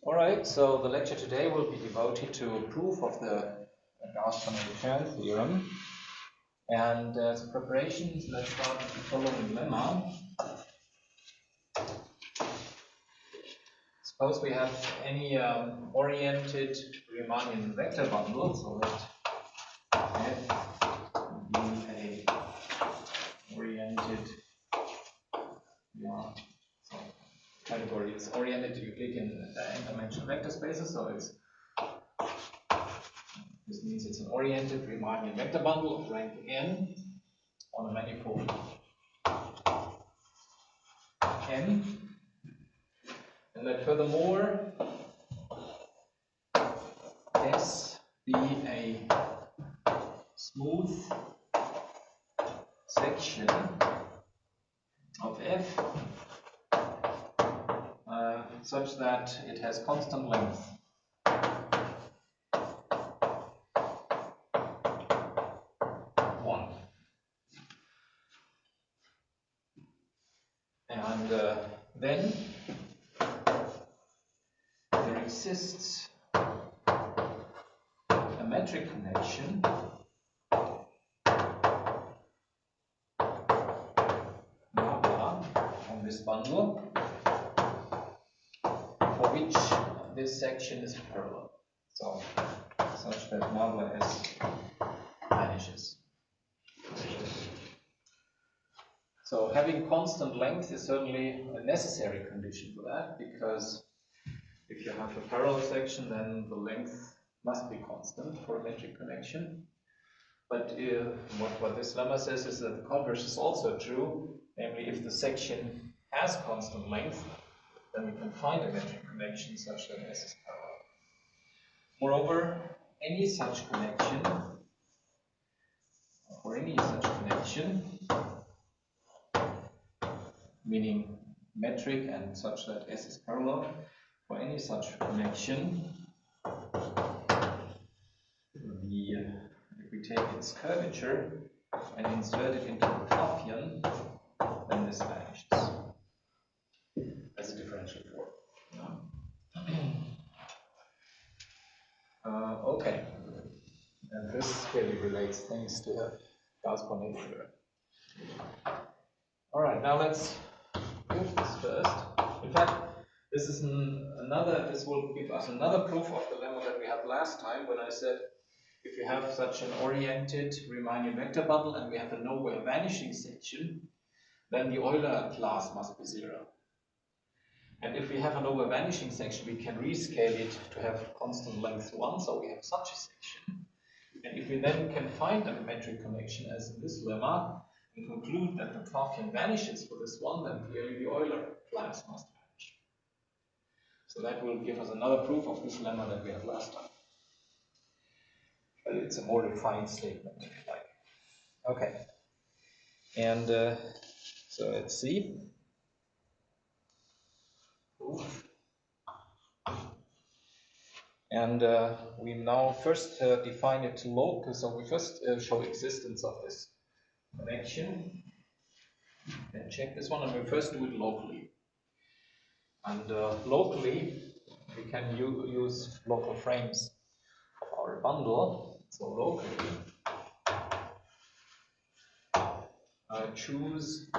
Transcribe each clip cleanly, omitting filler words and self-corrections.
Alright, so the lecture today will be devoted to a proof of the Gauss-Bonnet theorem. And as a preparation, let's start with the following lemma. Suppose we have any oriented Riemannian vector bundle, so let F be a oriented category is oriented to Euclidean n-dimensional vector spaces, so this means it's an oriented Riemannian vector bundle of rank n on a manifold n, and that furthermore S be a smooth section of F such that it has constant length. And then there exists a metric connection on this bundle for which this section is parallel. So such that nabla S vanishes. So having constant length is certainly a necessary condition for that, because if you have a parallel section, then the length must be constant for a metric connection. But what this lemma says is that the converse is also true, namely if the section has constant length, then we can find a metric connection such that S is parallel. Moreover, any such connection, meaning metric and such that S is parallel, for any such connection, if we take its curvature and insert it into the Klopfian, then this vanishes as a differential form. Okay, and this clearly relates things to the Gauss-Bonnet theorem. Alright, now let's prove this first. In fact, this will give us another proof of the lemma that we had last time when I said if we have such an oriented Riemannian vector bundle and we have a nowhere vanishing section, then the Euler class must be 0. And if we have a nowhere vanishing section, we can rescale it to have constant length 1, so we have such a section. And if we then can find a metric connection as in this lemma, and conclude that the Klopfian vanishes for this one, then clearly the Euler class must vanish. So that will give us another proof of this lemma that we had last time. But it's a more refined statement, if you like. Okay. And so let's see. And we now first define it locally. So we first show existence of this connection. And check this one, and we first do it locally. And locally, we can use local frames of our bundle. So locally, choose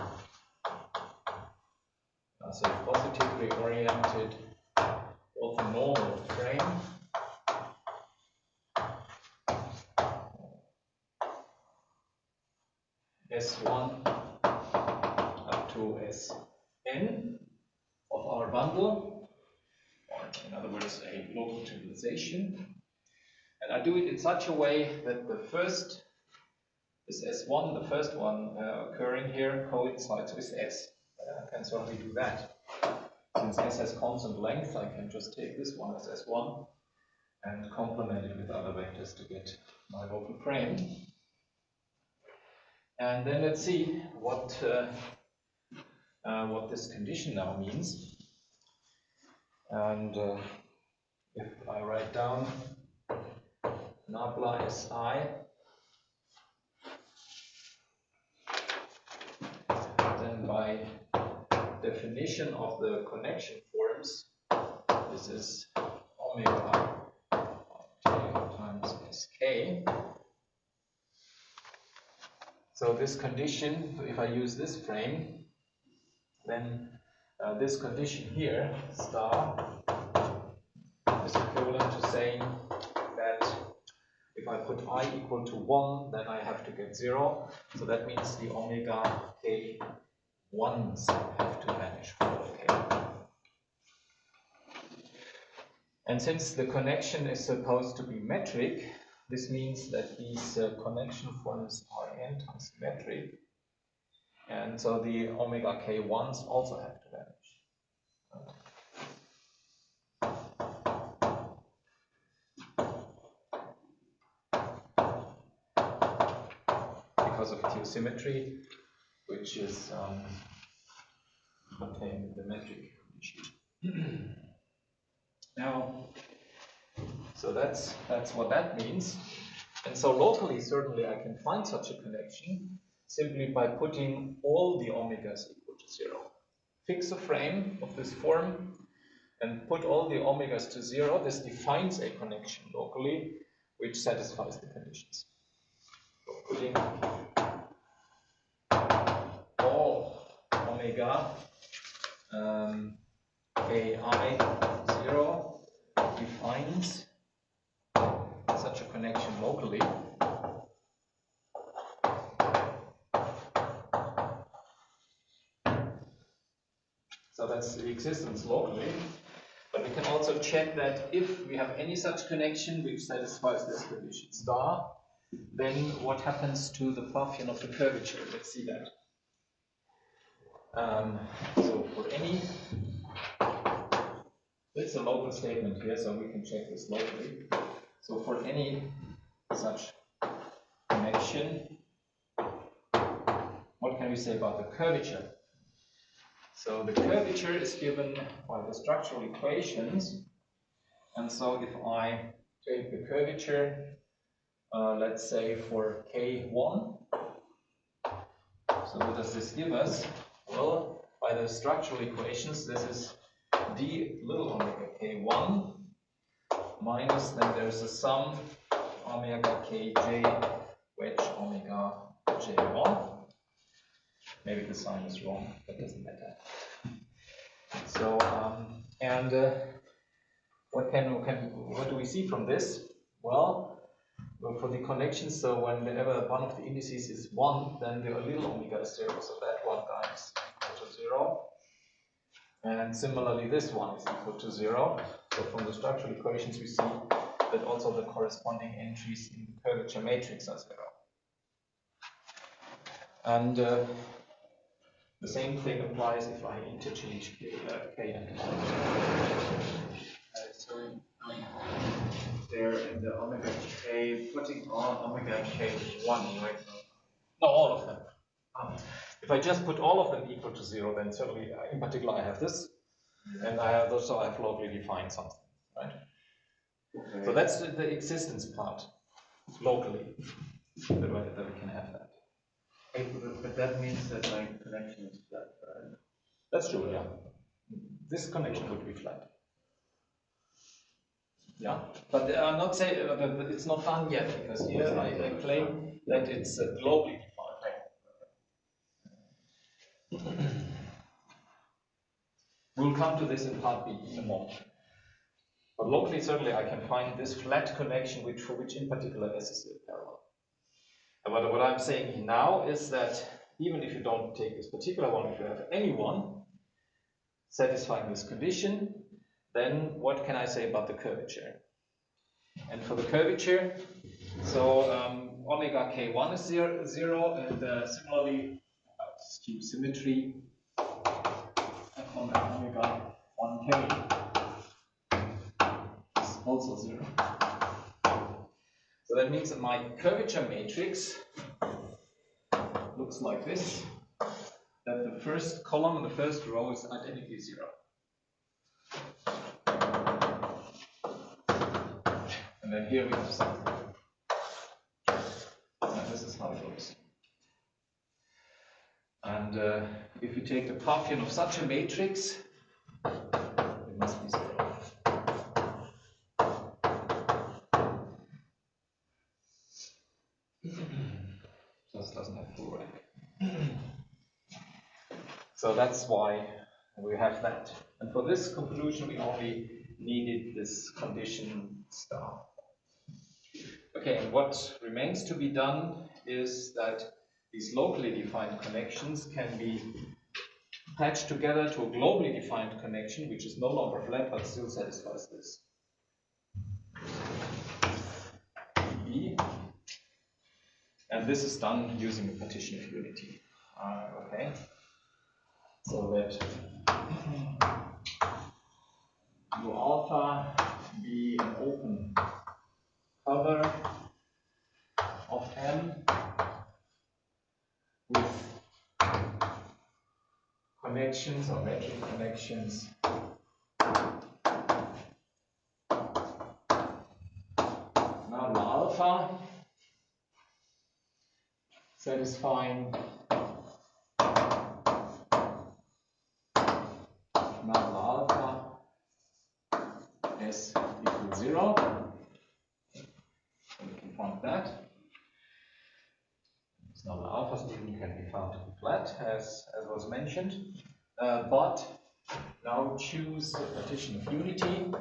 as a positively oriented orthonormal frame S1 up to Sn of our bundle, or in other words, a local trivialization. And I do it in such a way that the first, this S1, the first one occurring here, coincides with S. I can certainly do that. Since S has constant length, I can just take this one as S1 and complement it with other vectors to get my local frame. And then let's see what this condition now means. And if I write down nabla Si, then by definition of the connection forms, this this is omega t times sk. So this condition, if I use this frame, then this condition here, star, is equivalent to saying that if I put I equal to 1, then I have to get 0. So that means the omega k 1s have to vanish for all k. And since the connection is supposed to be metric, this means that these connection forms are anti-symmetric. And so the omega k1s also have to vanish. Because of Q-symmetry, which is contained in the metric condition. Now, so that's what that means. And so locally, certainly I can find such a connection simply by putting all the omegas equal to 0. Fix a frame of this form and put all the omegas to 0. This defines a connection locally which satisfies the conditions. So putting all omega ki 0 defines such a connection locally. So that's the existence locally. But we can also check that if we have any such connection which satisfies this condition star, then what happens to the Pfaffian of the curvature? Let's see that. So for any, it's a local statement here, so we can check this locally. So for any such connection, what can we say about the curvature? So the curvature is given by the structural equations, and so if I take the curvature, let's say for K1, so what does this give us? Well, by the structural equations, this is d little omega K1 minus, then there's a sum omega Kj wedge omega J1. Maybe the sign is wrong, that doesn't matter. So, what do we see from this? Well, for the connections, so whenever one of the indices is 1, then the little omega is 0, so that one guy is equal to 0. And similarly, this one is equal to 0. So from the structural equations, we see that also the corresponding entries in the curvature matrix are 0. And the same thing applies if I interchange k and so there in the omega k, putting on omega k1, right? No, all of them. If I just put all of them equal to 0, then certainly, in particular, I have this, and I have also have locally defined something, right? Okay. So that's the existence part, locally, that we can have that. But that means that my connection is flat, right? That's true, yeah. This connection would be flat. Yeah, but I'm not saying it's not done yet, because here I claim that it's globally defined. We'll come to this in part B in a moment. But locally, certainly, I can find this flat connection, for which in particular S is a parallel. But what I'm saying now is that even if you don't take this particular one, if you have any one satisfying this condition, then what can I say about the curvature? And for the curvature, so omega k1 is 0, and similarly, Q-symmetry, omega 1k is also 0. So that means that my curvature matrix looks like this, that the first column and the first row is identically 0. And then here we have something. And this is how it looks. And if you take the Pfaffian of such a matrix, it must be 0. So that's why we have that. And for this conclusion, we only needed this condition star. Okay, and what remains to be done is that these locally defined connections can be patched together to a globally defined connection, which is no longer flat but still satisfies this. E. And this is done using a partition of unity. Okay. So let U alpha be an open cover of M with connections or metric connections nabla alpha satisfying nabla alpha s equals 0. So we can find that. So nabla alpha even can be found to be flat, as was mentioned. But now choose the partition of unity.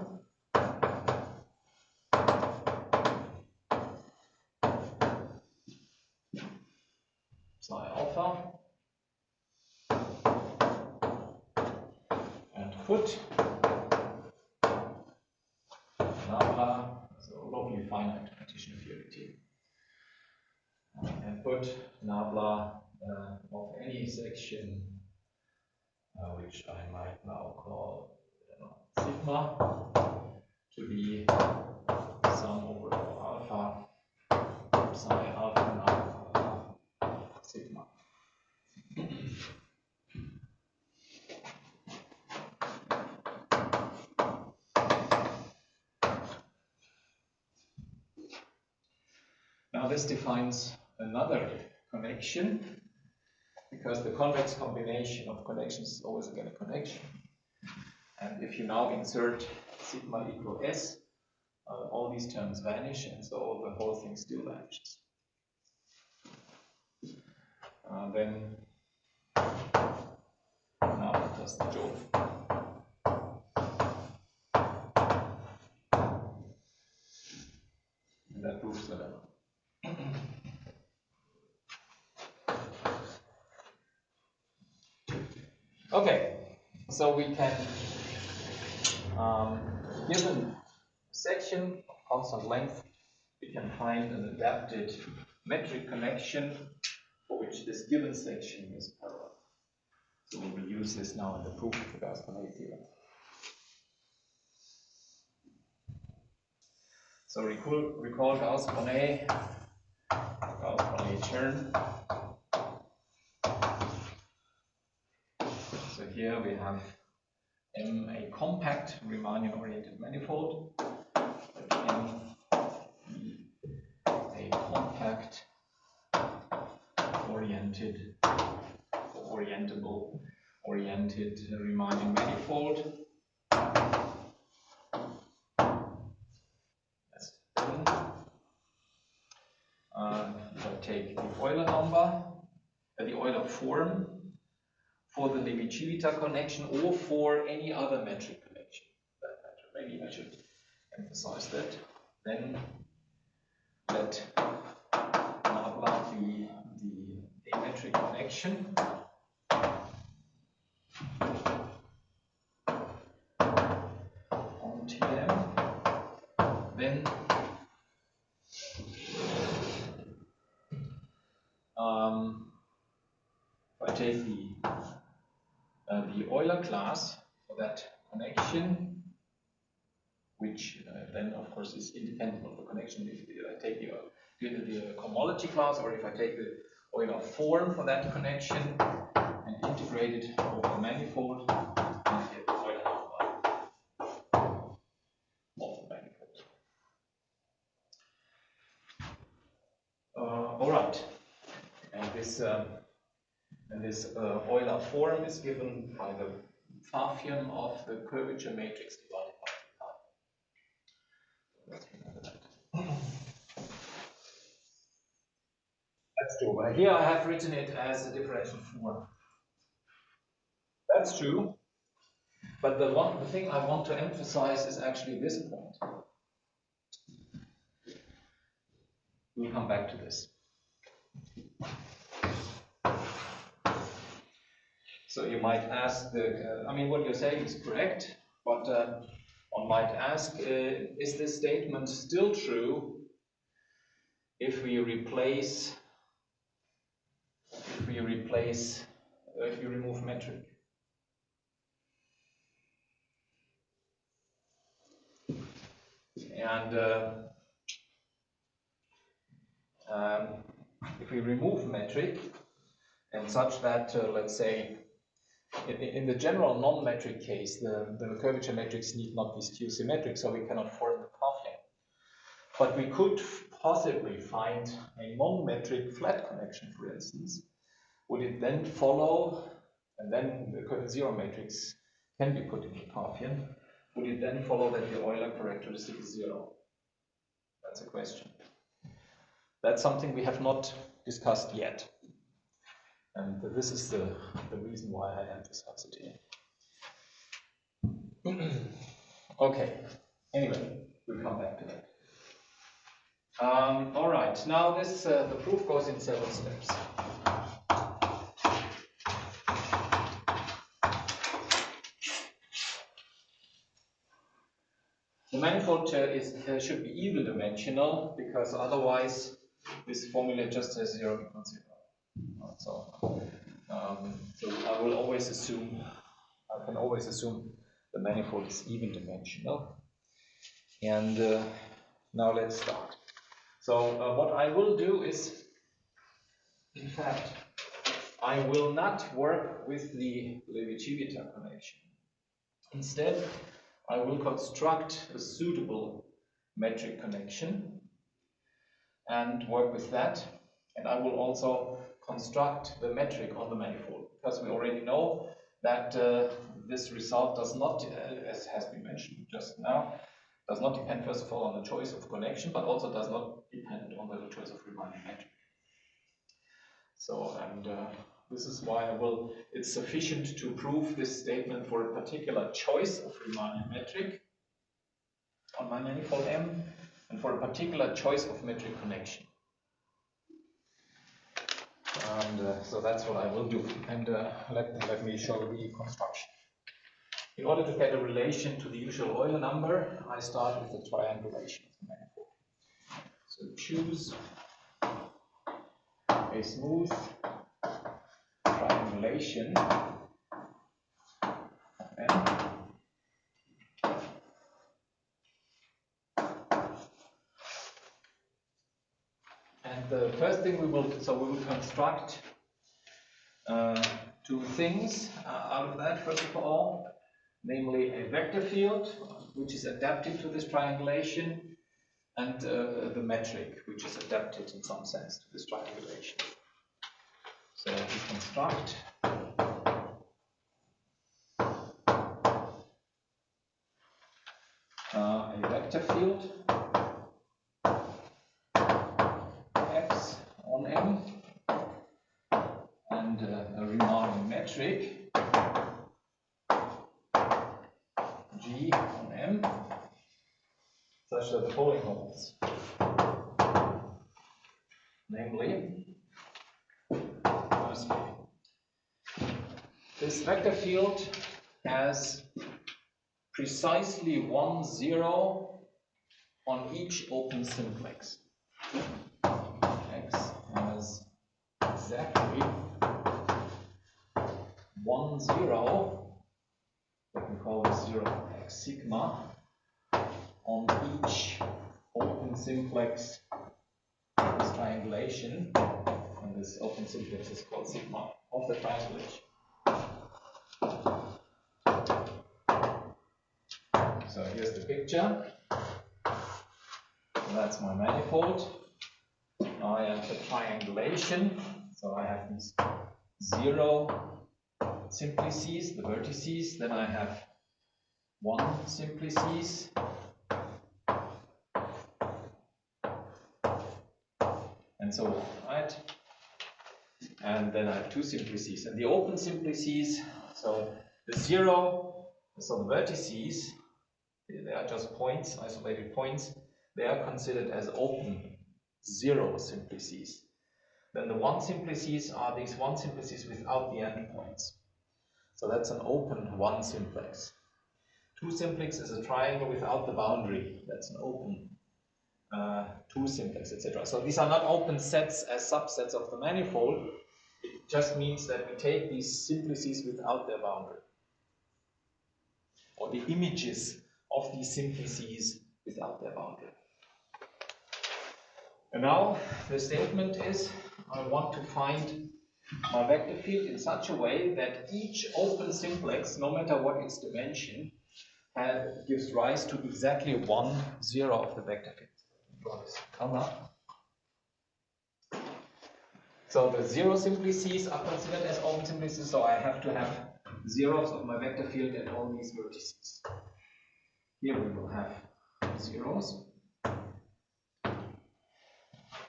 Psi alpha. And put nabla, so locally finite partition of unity. And put nabla of any section, which I might now call sigma, to be sum over alpha psi alpha nabla sigma. Now this defines another connection, because the convex combination of connections is always again a connection. And if you now insert sigma equal s, all these terms vanish, and so the whole thing still vanishes. Then now it does the job. And that proves the lemma. Okay, so we can, given section of constant length, we can find an adapted metric connection for which this given section is parallel. So we will use this now in the proof of the Gauss-Bonnet theorem. So recall Gauss-Bonnet, Chern. So here we have M a compact Riemannian-oriented manifold, M a compact oriented Riemannian manifold. That's M. If I take the Euler number, the Euler form for the Levi-Civita connection or for any other metric connection. Maybe I should emphasize that. Then let nabla be the metric connection on Tm. Then if I take the Euler class for that connection, which then of course is independent of the connection. If I take the cohomology class, or if I take the Euler form for that connection and integrate it over the manifold, then I get the Euler number of the manifold. All right, and this Euler form is given by the Pfaffian of the curvature matrix divided by pi. Let's remember that. Let's do. But here I have written it as a differential form. That's true. But the thing I want to emphasize is actually this point. We'll come back to this. So you might ask I mean, what you're saying is correct, but one might ask, is this statement still true if we replace, if you remove metric? And if we remove metric, and such that, let's say, in the general non-metric case, the curvature matrix need not be skew-symmetric, so we cannot form the Parthian. But we could possibly find a non-metric flat connection, for instance. Would it then follow, and then the zero matrix can be put in the Parthian, would it then follow that the Euler characteristic is zero? That's a question. That's something we have not discussed yet. And this is the reason why I emphasize it here. Okay, anyway, we'll come back to that. All right, now this the proof goes in 7 steps. The manifold should be even dimensional, because otherwise this formula just says 0 equals 0. So I will always assume, I can always assume the manifold is even dimensional. And now let's start. So what I will do is, in fact, I will not work with the Levi-Civita connection. Instead, I will construct a suitable metric connection and work with that. And I will also construct the metric on the manifold, because we already know that this result does not, as has been mentioned just now, does not depend first of all on the choice of connection, but also does not depend on the choice of Riemannian metric. So, and this is why it's sufficient to prove this statement for a particular choice of Riemannian metric on my manifold M, and for a particular choice of metric connection. And so that's what I will do. And let me show the construction. In order to get a relation to the usual Euler number, I start with the triangulation of the manifold. So choose a smooth triangulation M. And the first thing we will construct two things out of that, first of all, namely a vector field, which is adapted to this triangulation, and the metric, which is adapted in some sense to this triangulation. So we construct a vector field X on M, and a Riemannian metric G on M, such that the following holds. Namely, firstly, this vector field has precisely 1, 0 on each open simplex. X has exactly 1, 0, let me call this 0 x sigma, on each open simplex of this triangulation, and this open simplex is called sigma of the triangulation. So here's the picture. So that's my manifold. Now I have the triangulation. So I have these 0 simplices, the vertices. Then I have 1 simplices. And so on, right? and then I have two simplices. And the open simplices, so the zero, so the vertices, they are just points, isolated points, they are considered as open zero simplices. Then the one simplices are these one simplices without the endpoints. So that's an open one simplex. Two simplex is a triangle without the boundary. That's an open two simplex, etc. So these are not open sets as subsets of the manifold. It just means that we take these simplices without their boundary, or the images of these simplices without their boundary. And now the statement is, I want to find my vector field in such a way that each open simplex, no matter what its dimension, gives rise to exactly 1, 0 of the vector field. So the zero simplices are considered as open simplices, so I have to have zeros of my vector field at all these vertices. Here we will have zeros.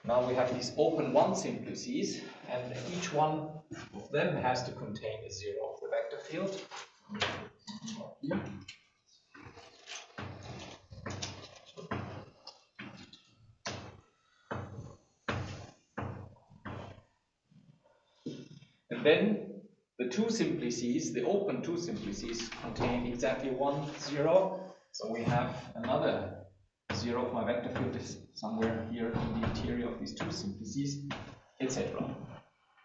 Now we have these open one simplices, and each one of them has to contain a zero of the vector field. Here. And then the two simplices, the open two simplices, contain exactly 1, 0. So we have another 0 of my vector field is somewhere here in the interior of these two simplices, etc.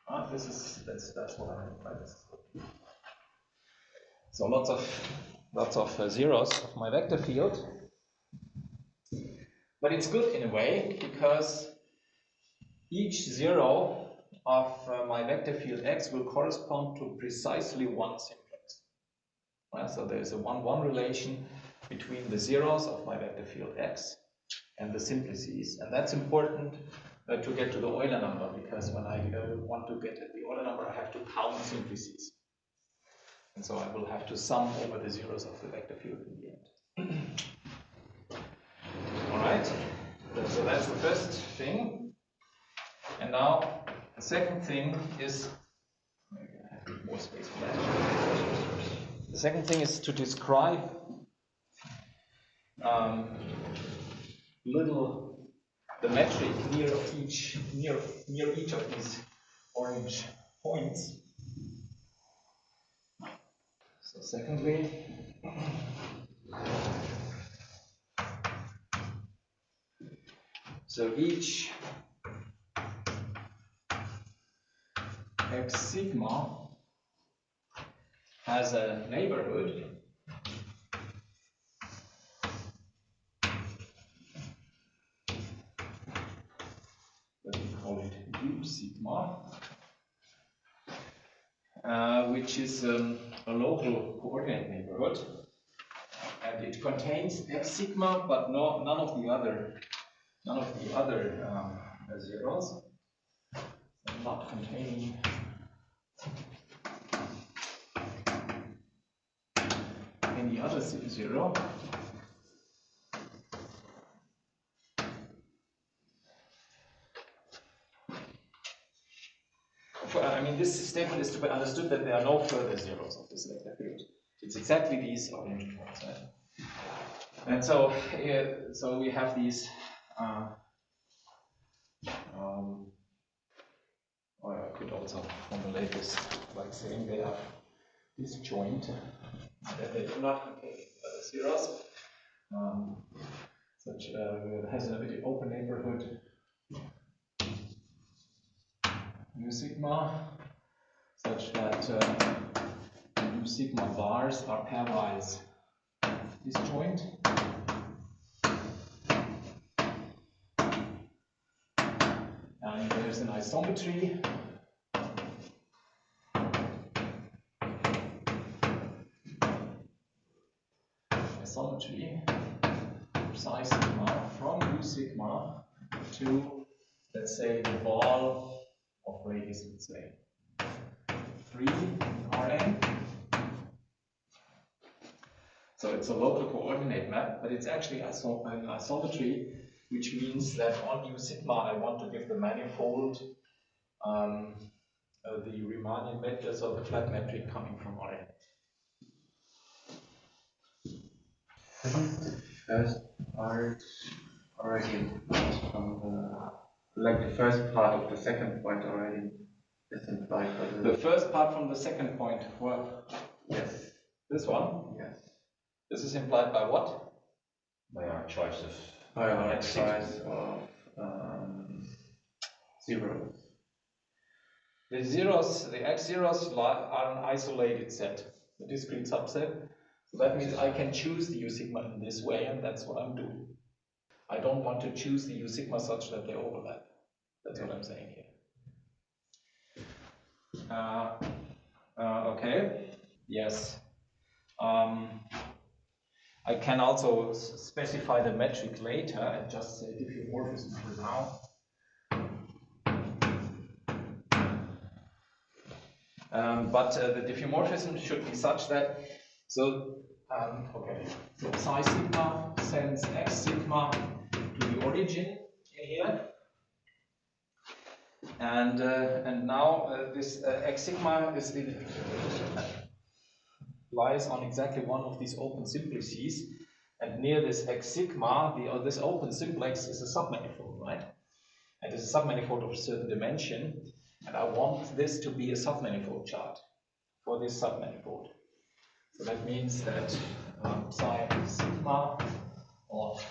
That's what I mean by this. So lots of zeros of my vector field. But it's good in a way because each 0 of my vector field x will correspond to precisely one simplex. Right? So there's a 1-1 relation between the zeros of my vector field x and the simplices. And that's important to get to the Euler number, because when I want to get at the Euler number, I have to count simplices. And so I will have to sum over the zeros of the vector field in the end. Alright, so that's the first thing. And now the second thing is, maybe I have more space for that. The second thing is to describe the metric near each of these orange points. So secondly, so each x sigma has a neighborhood that we call it u sigma, which is a local coordinate neighborhood, and it contains x sigma, but none of the other zeros, not containing any other zero. I mean, this statement is to be understood that there are no further zeros of this vector field. It's exactly these orange points, right? And so, so we have these. Or I could also formulate this like saying they are disjoint, that they do not contain other zeros. Such has a very open neighborhood u sigma, such that u sigma bars are pairwise disjoint. And there's an isometry psi sigma from u sigma to, let's say, the ball of radius, let's say 3 Rn. So it's a local coordinate map, but it's actually an isometry, which means that on u sigma I want to give the manifold the Riemannian vector, so the flat metric coming from Rn. Isn't the first part already from the, like the first part of the second point already is implied by the first part from the second point? Well, yes. This one? Yes. This is implied by what? By our choice of By our choice of zeros. The zeros, the x zeros are an isolated set, a discrete subset. So that means I can choose the U sigma in this way, and that's what I'm doing. I don't want to choose the U sigma such that they overlap. That's what I'm saying here. Okay. Yes. I can also specify the metric later and just say diffeomorphism for now. But the diffeomorphism should be such that, so psi sigma sends x sigma to the origin here, and now this x sigma is lies on exactly one of these open simplices, and near this x sigma, this open simplex is a submanifold, right? And it's a submanifold of a certain dimension, and I want this to be a submanifold chart for this submanifold. So that means that psi sigma of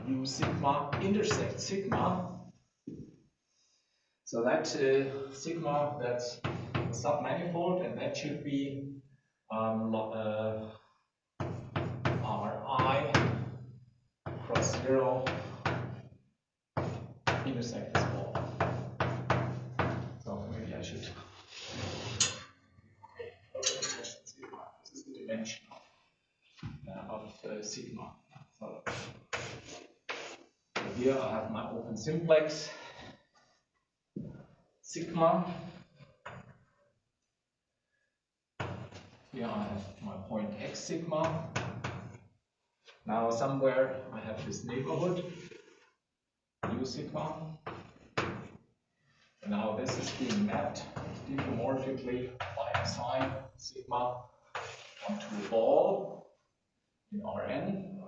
U sigma intersects sigma. So that sigma, that's a submanifold, and that should be Ri cross 0 intersects all. So maybe I should. This is the dimension of sigma. So here I have my open simplex sigma. Here I have my point x sigma. Now somewhere I have this neighborhood U sigma. And now this is being mapped diffeomorphically by psi sigma onto a ball in Rn.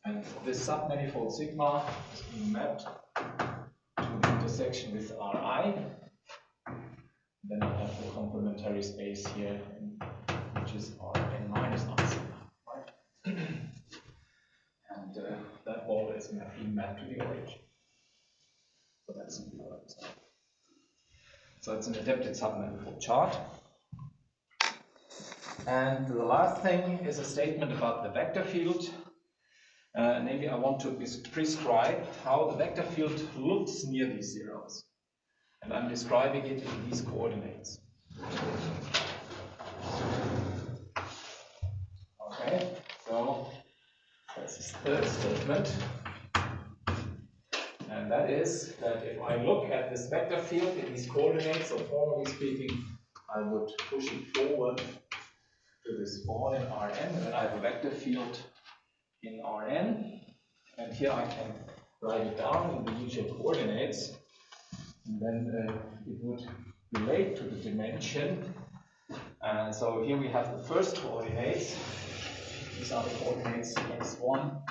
And this submanifold sigma is being mapped to the intersection with Ri. Then I have the complementary space here, which is Rn minus I sigma, right? And that ball is being mapped to the origin. So that's simply what I'm saying. So it's an adapted submanifold chart. And the last thing is a statement about the vector field. Namely, I want to prescribe how the vector field looks near these zeros. And I'm describing it in these coordinates. Okay, so that's the third statement. And that is that if I look at this vector field in these coordinates, so formally speaking, I would push it forward to this ball in Rn, and then I have a vector field in Rn, and here I can write it down in the usual coordinates, and then it would relate to the dimension. And so here we have the first coordinates. These are the coordinates x1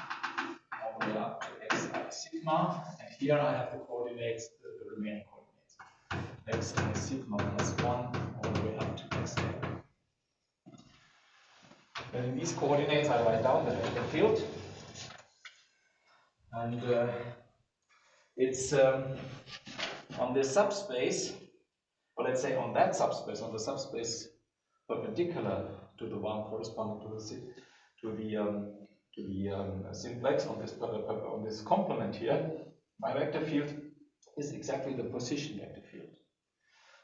all the way up to xi sigma, and here I have the coordinates, the remaining coordinates, xi sigma plus 1 all the way up to xi. And in these coordinates I write down the vector field, and it's on this subspace, or let's say on that subspace, on the subspace perpendicular to the one corresponding to the simplex on this complement here, my vector field is exactly the position vector field.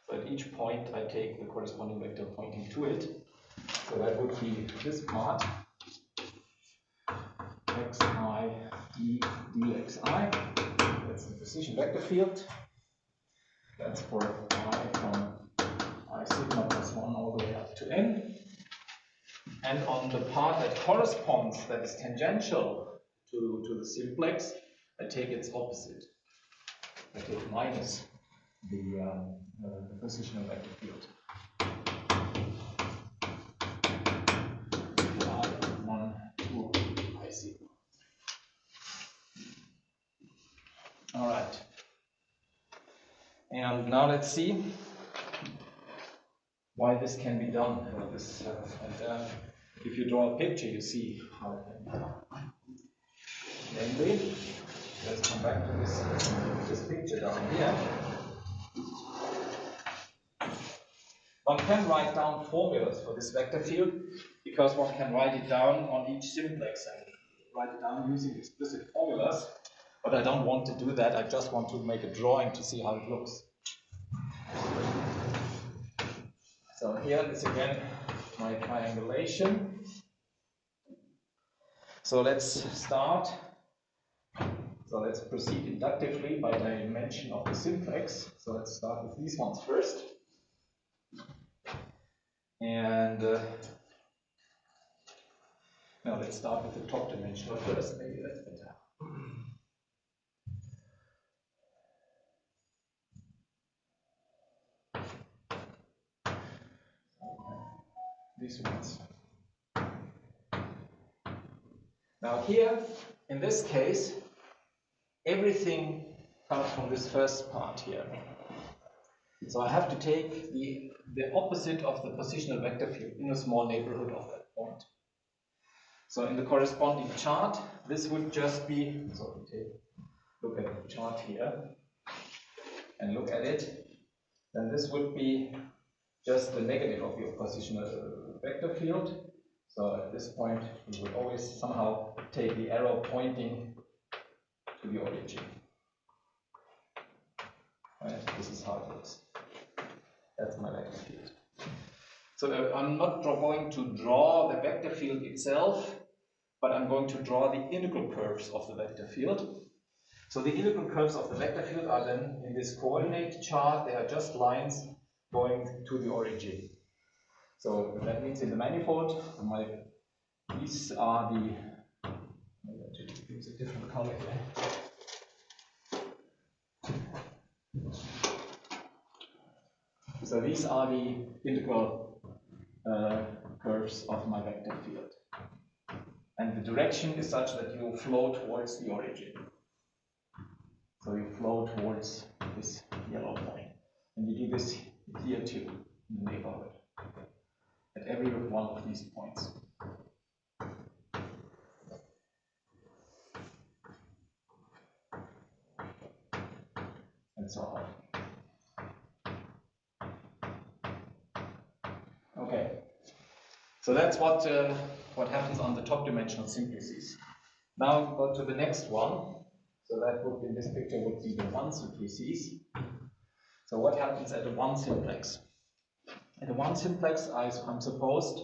So at each point I take the corresponding vector pointing to it. So that would be this part, xi d dxi. That's the position vector field. That's for I from I sigma plus 1 all the way up to n. And on the part that corresponds, that is tangential to the simplex, I take its opposite. I take minus the positional vector field. 1, 2, I see. All right. And now let's see why this can be done. If you draw a picture, you see how it can be done. Namely, let's come back to this picture down here. One can write down formulas for this vector field because one can write it down on each simplex and write it down using explicit formulas. But I don't want to do that. I just want to make a drawing to see how it looks. So here is again my triangulation. So let's start. So let's proceed inductively by dimension of the simplex. So let's start with these ones first. And now let's start with the top dimensional first. Maybe that's better. These ones. Now here, in this case, everything comes from this first part here. So I have to take the opposite of the positional vector field in a small neighborhood of that point. So in the corresponding chart, this would just be, so we look at the chart here and look at it, then this would be just the negative of your positional vector field. So at this point, we would always somehow take the arrow pointing to the origin. Right? This is how it looks. That's my vector field. So I'm not going to draw the vector field itself, but I'm going to draw the integral curves of the vector field. So the integral curves of the vector field are then in this coordinate chart. They are just lines going to the origin. So that means in the manifold, these are the, maybe I should use a different color here. So these are the integral curves of my vector field. And the direction is such that you flow towards the origin. So you flow towards this yellow point. And you do this here too, in the neighborhood, at every one of these points. And so on. Okay. So that's what happens on the top dimensional simplices. Now go to the next one. So that would, in this picture, would be the one simplices. So what happens at the one simplex? At the one simplex, I'm supposed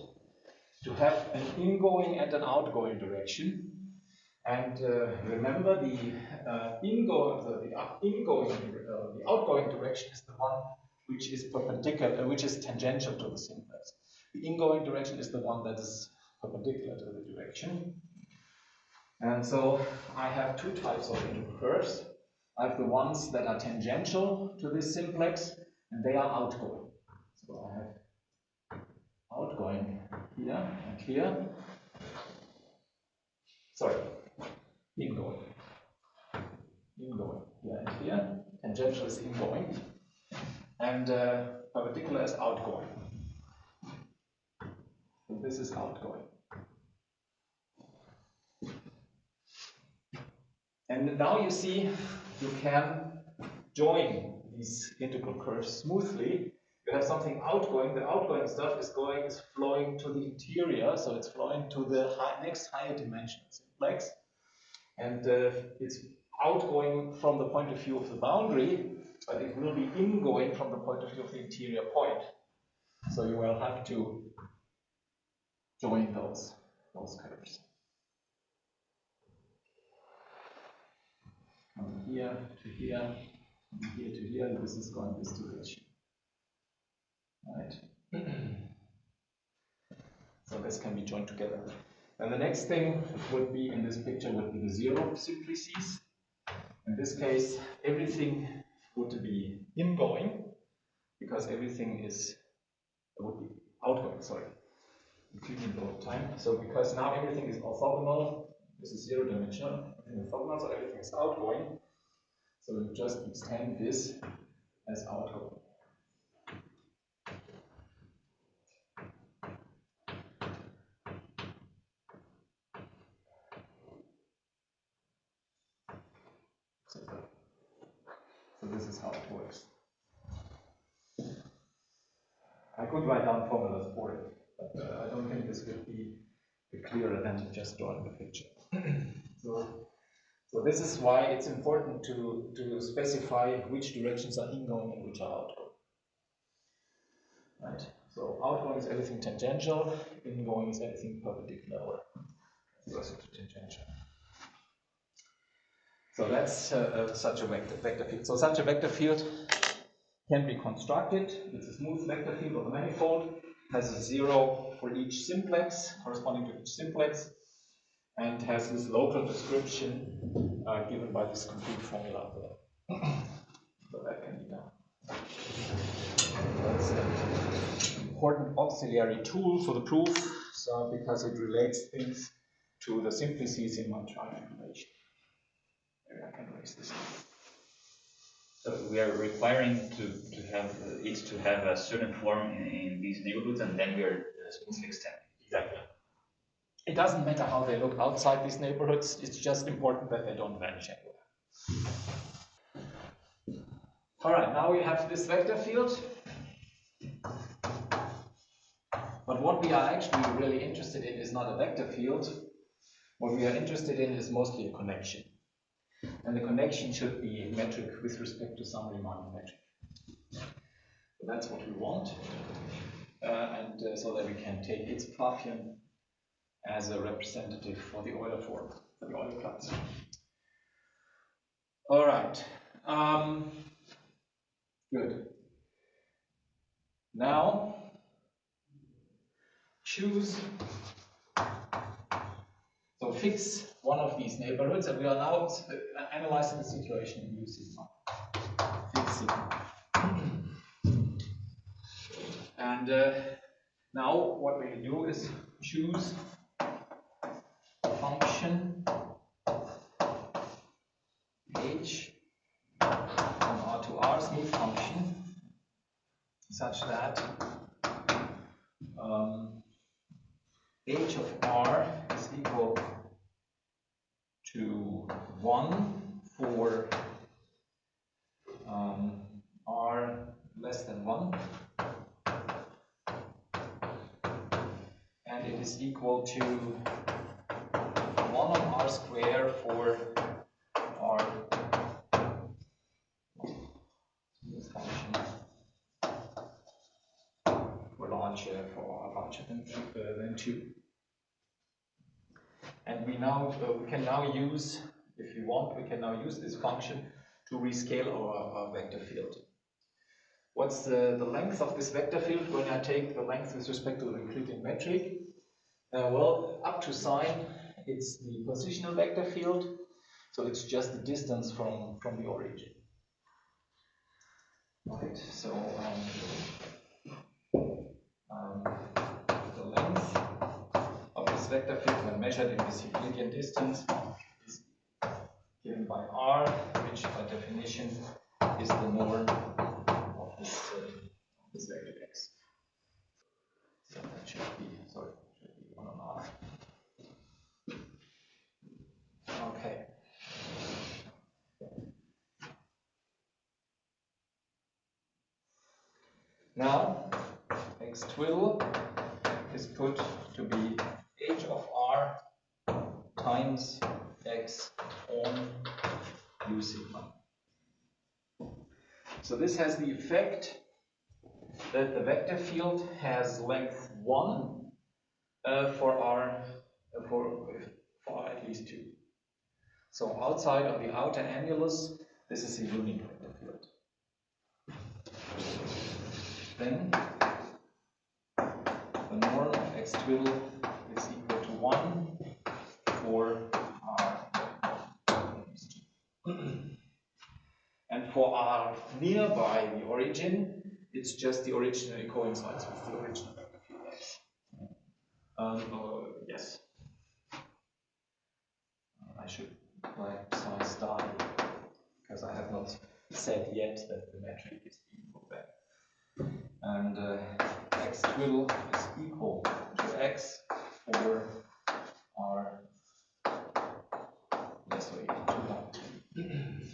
to have an ingoing and an outgoing direction. And remember, the outgoing direction is the one which is perpendicular, which is tangential to the simplex. The ingoing direction is the one that is perpendicular to the direction. And so I have two types of integral curves. I have the ones that are tangential to this simplex, and they are outgoing. So I have outgoing here and here. Sorry, ingoing. Ingoing here and here. Tangential is ingoing. And perpendicular is outgoing. So this is outgoing. And now you see you can join these integral curves smoothly. You have something outgoing. The outgoing stuff is flowing to the interior, so it's flowing to the next higher dimensional simplex. And it's outgoing from the point of view of the boundary, but it will be ingoing from the point of view of the interior point. So you will have to join those curves. From here to here, from here to here, this is going this direction. Right? So this can be joined together. And the next thing would be in this picture would be the zero simplices. In this case, everything would be ingoing, because everything would be outgoing, sorry, including both time. So because now everything is orthogonal, this is zero dimensional, everything is orthogonal, so everything is outgoing. So we just extend this as outgoing. So this is how it works. I could write down formulas for it, but I don't think this would be clearer than just drawing the picture. So this is why it's important to specify which directions are ingoing and which are outgoing. Right? So outgoing is everything tangential, ingoing is everything perpendicular versus tangential. So that's such a vector field. So such a vector field can be constructed. It's a smooth vector field of a manifold, has a zero for each simplex, corresponding to each simplex, and has this local description given by this complete formula there. So that can be done. That's an important auxiliary tool for the proof, so because it relates things to the simplices in one triangulation. Maybe I can erase this. So we are requiring to have it to have a certain form in these neighborhoods, and then we are smoothly extending. Exactly. It doesn't matter how they look outside these neighborhoods, it's just important that they don't vanish anywhere. Alright, now we have this vector field. But what we are actually really interested in is not a vector field. What we are interested in is mostly a connection. And the connection should be metric with respect to some Riemannian metric. So that's what we want. So that we can take its Pfaffian as a representative for the Euler form, for the Euler class. All right. Good. Now, choose. So fix one of these neighborhoods, and we are now analyzing the situation in U sigma. Fix sigma. And now what we do is choose a function h from R to R, smooth function, such that h of R is equal to 1 for R less than 1, and it is equal to 1 on R square for R function for R larger than 2. And we can now use, if we want, we can now use this function to rescale our vector field. What's the length of this vector field when I take the length with respect to the Euclidean metric? Well, up to sign, it's the positional vector field, so it's just the distance from the origin. Right, so the length of this vector field when measured in this Euclidean distance is given by R, which by definition is the norm of this vector x. So that should be 1 on R. Okay. Now, x twill is put to be h of R times x on U sigma. So this has the effect that the vector field has length 1 for R at least 2. So outside of the outer annulus, this is a unique vector field. Then the norm of x twill is equal to 1 for R. for R nearby the origin, it's just the origin, it coincides with the origin of vector field X. Yes. I should write psi star because I have not said yet that the metric is equal back. And x twiddle is equal to x over R less or equal to 1.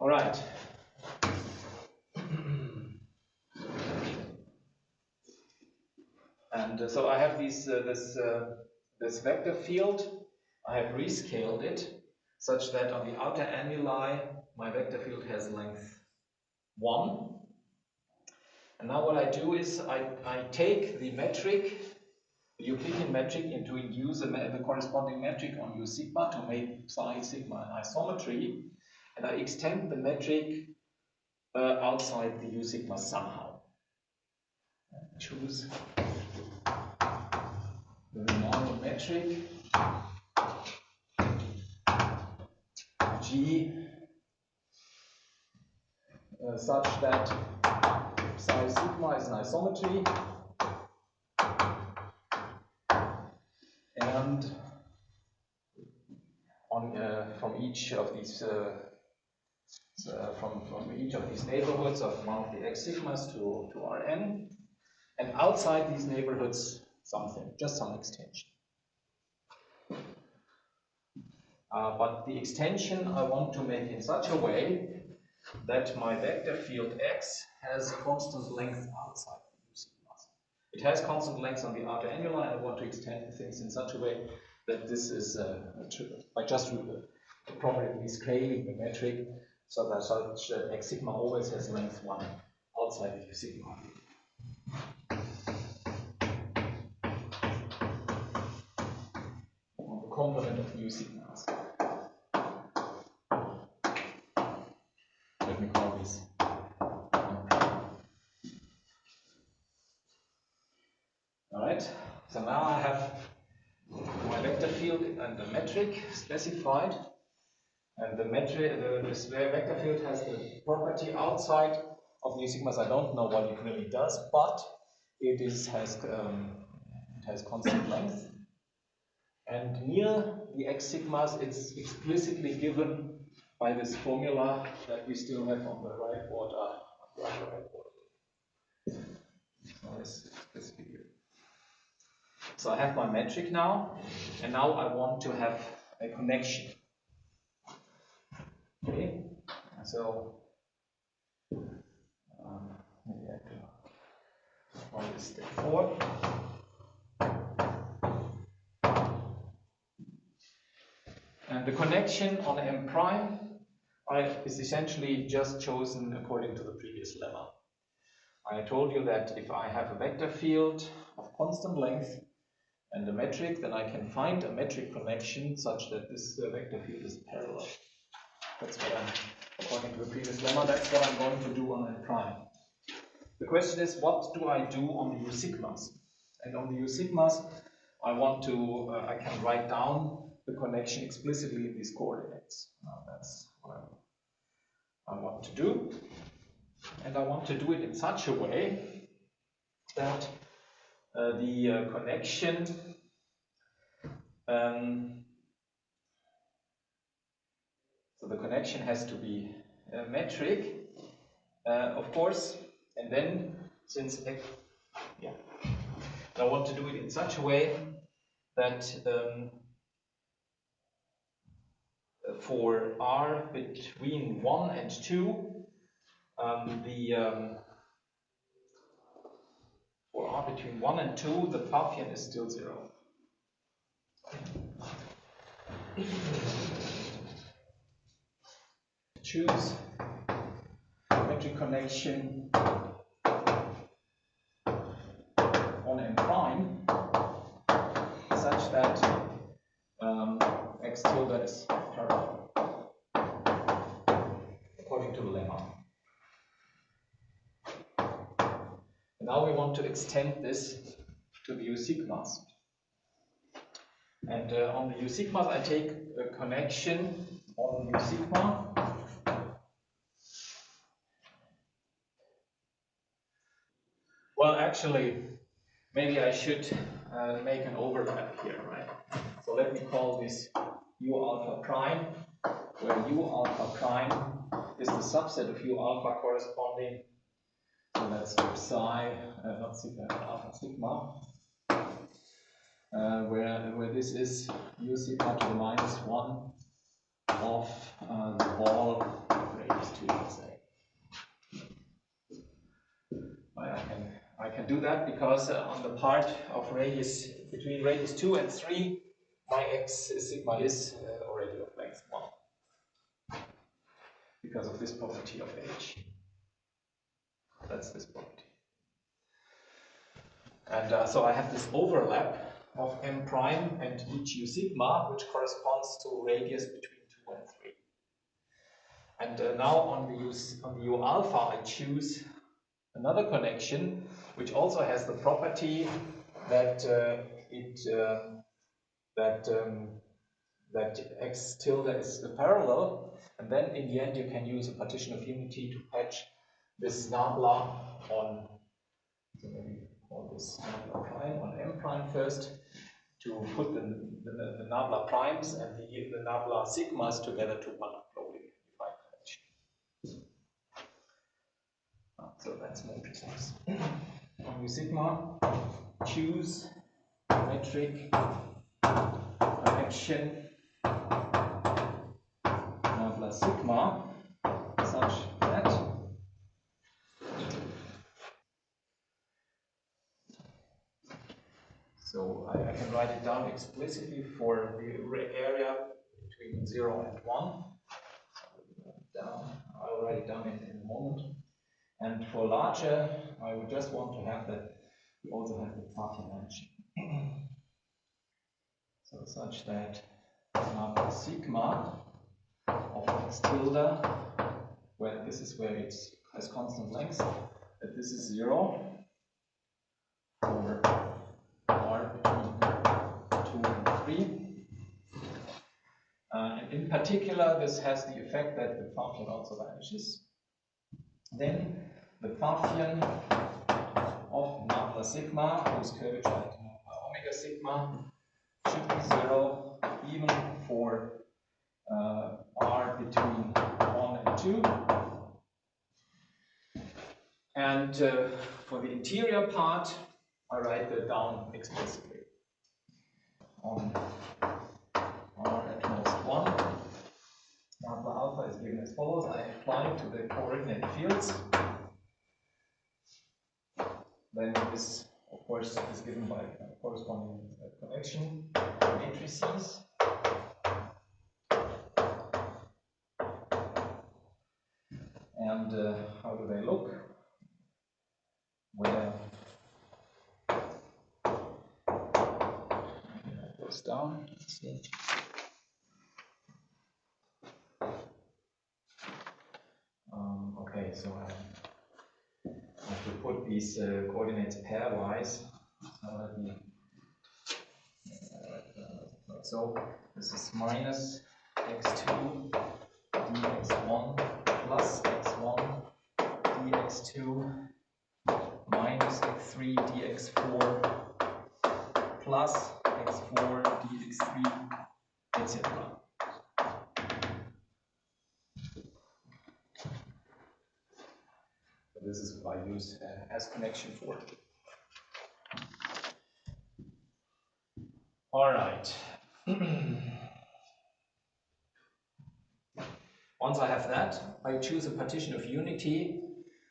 All right. And so I have these this vector field. I have rescaled it such that on the outer annuli my vector field has length 1. And now what I do is I take the metric, the Euclidean metric, and to induce the corresponding metric on U sigma to make psi sigma an isometry, and I extend the metric outside the U sigma somehow. I choose the Riemannian metric G such that psi sigma is an isometry, and on from each of these from each of these neighborhoods of one of the x sigmas to Rn, and outside these neighborhoods something, just some extension. But the extension I want to make in such a way that my vector field x has constant length outside the U sigmas. It has constant length on the outer annuli, and I want to extend things in such a way that this is by just appropriately scaling the metric so that such x sigma always has length 1 outside the U sigma. On the complement of U sigmas. Let me call this. Alright, so now I have my vector field and the metric specified, and the metric, this vector field has the property outside of U sigmas. I don't know what it really does, but it has constant length, and near the x sigmas it's explicitly given by this formula that we still have on the right border. So I have my metric now, and now I want to have a connection. Okay, so maybe I have to call this step 4. And the connection on M prime is essentially just chosen according to the previous lemma. I told you that if I have a vector field of constant length and a metric, then I can find a metric connection such that this vector field is parallel. That's what according to the previous lemma, that's what I'm going to do on M prime. The question is, what do I do on the U sigmas? And on the U sigmas, I can write down the connection explicitly in these coordinates. Now that's what I want to do. And I want to do it in such a way that the connection so the connection has to be metric, of course, and then since I want to do it in such a way that for R between 1 and 2, for R between 1 and 2, the Pfaffian is still 0. Choose metric connection on M prime such that x tilde is parallel according to the lemma. And now we want to extend this to the U sigmas. And on the U sigmas I take a connection on mu sigma. Well, actually, maybe I should make an overlap here, right? So let me call this u alpha prime, where u alpha prime is the subset of u alpha corresponding. So let's do psi, not sigma, alpha sigma, where this is u sigma to the minus 1 of the ball radius 2, let's say. I can do that because on the part of radius between radius 2 and 3, my x sigma is already of length 1 because of this property of h. That's this property. And so I have this overlap of m prime and each u sigma, which corresponds to radius between 2 and 3. And now on the u alpha, I choose another connection, which also has the property that that x tilde is parallel, and then in the end you can use a partition of unity to patch this nabla on. So let me call this nabla prime on m prime first, to put the nabla primes and the nabla sigmas together to one globally unified connection. So that's more precise. On mu sigma, choose metric connection nabla sigma such that so I can write it down explicitly for the area between 0 and 1. I'll write it down in a moment. And for larger, I would just want to have that we also have the Pfad dimension. So such that nabla sigma of x tilde, where this is where it has constant length, that this is 0 for r between 2 and 3. And in particular, this has the effect that the Pfaffian also vanishes. Then the Pfaffian of nabla sigma, whose curvature at omega sigma, should be 0 even for r between 1 and 2. And for the interior part, I write that down explicitly. On r at most 1, nabla alpha is given as follows. I apply to the coordinate fields. Then this, of course, is given by corresponding connection matrices. And how do they look? Where it goes down. Let's see. Okay, so I have to put these coordinates pairwise. So let me like so. This is minus x2 dx1 plus x1 dx2 minus x3 dx4 plus x4 dx3, etc. So this is what I use as connection for. All right. Once I have that, I choose a partition of unity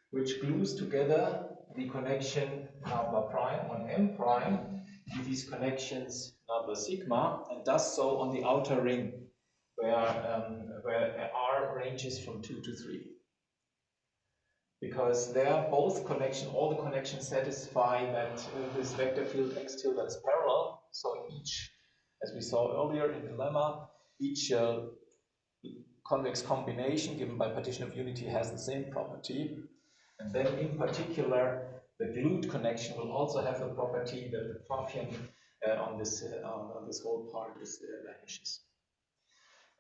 which glues together the connection nabla prime on m prime with these connections nabla sigma, and does so on the outer ring where r ranges from 2 to 3. Because there both all the connections satisfy that this vector field x tilde is parallel. So each, as we saw earlier in the lemma, each convex combination given by partition of unity has the same property. And then in particular, the glued connection will also have the property that the Pfaffian on this whole part vanishes.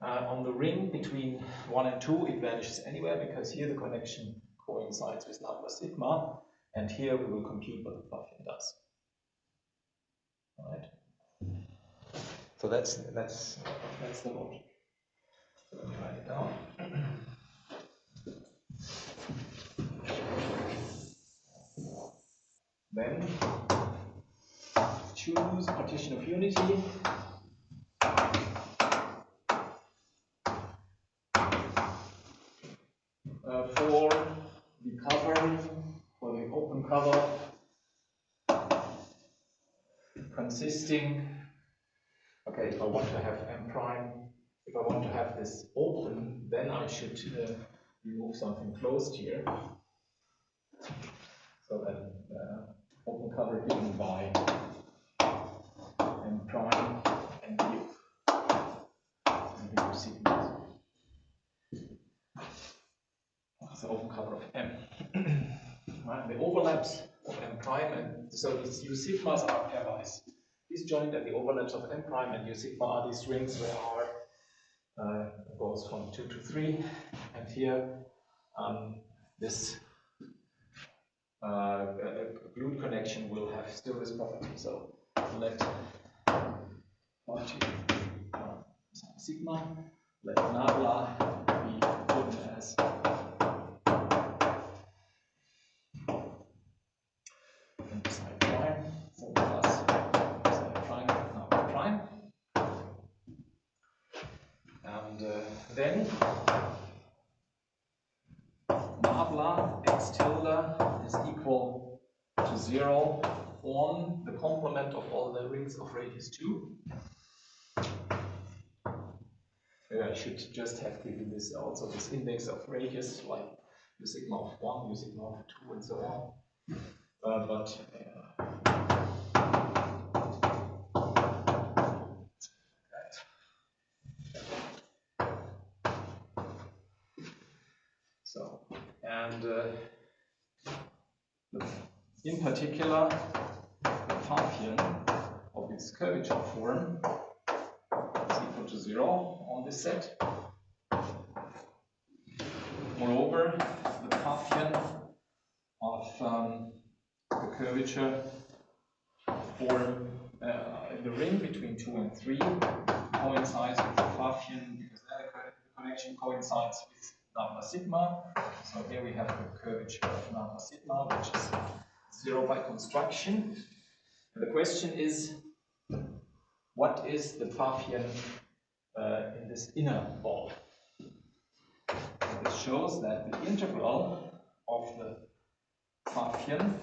On the ring between 1 and 2, it vanishes anywhere because here the connection coincides with lambda sigma, and here we will compute what the Pfaffian does. Right? So that's the logic. So let me write it down. Then choose partition of unity. For the cover, for the open cover, consisting, okay, if I want to have M prime, if I want to have this open, then I should remove something closed here. So that open cover given by M prime and the sigma. The open cover of M. Right, the overlaps of M prime, and so these U sigmas are pairwise disjoint, and the overlaps of M prime and U sigma are these rings where R goes from 2 to 3, and here this glued connection will have still this property. So let sigma, let nabla be given as psi prime, so plus psi prime nabla prime, and then nabla x tilde is equal to 0 on the complement of all the rings of radius 2. Maybe I should just have given this also this index of radius, like U sigma of 1, U sigma of 2, and so on. So, and in particular, the Pfaffian of its curvature form is equal to 0 on this set. Moreover, the Pfaffian of the curvature form in the ring between 2 and 3 coincides with the Pfaffian because the connection coincides with lambda sigma. So here we have the curvature of lambda sigma, which is 0 by construction. And the question is, what is the Pfaffian in this inner ball? And this shows that the integral of the Pfaffian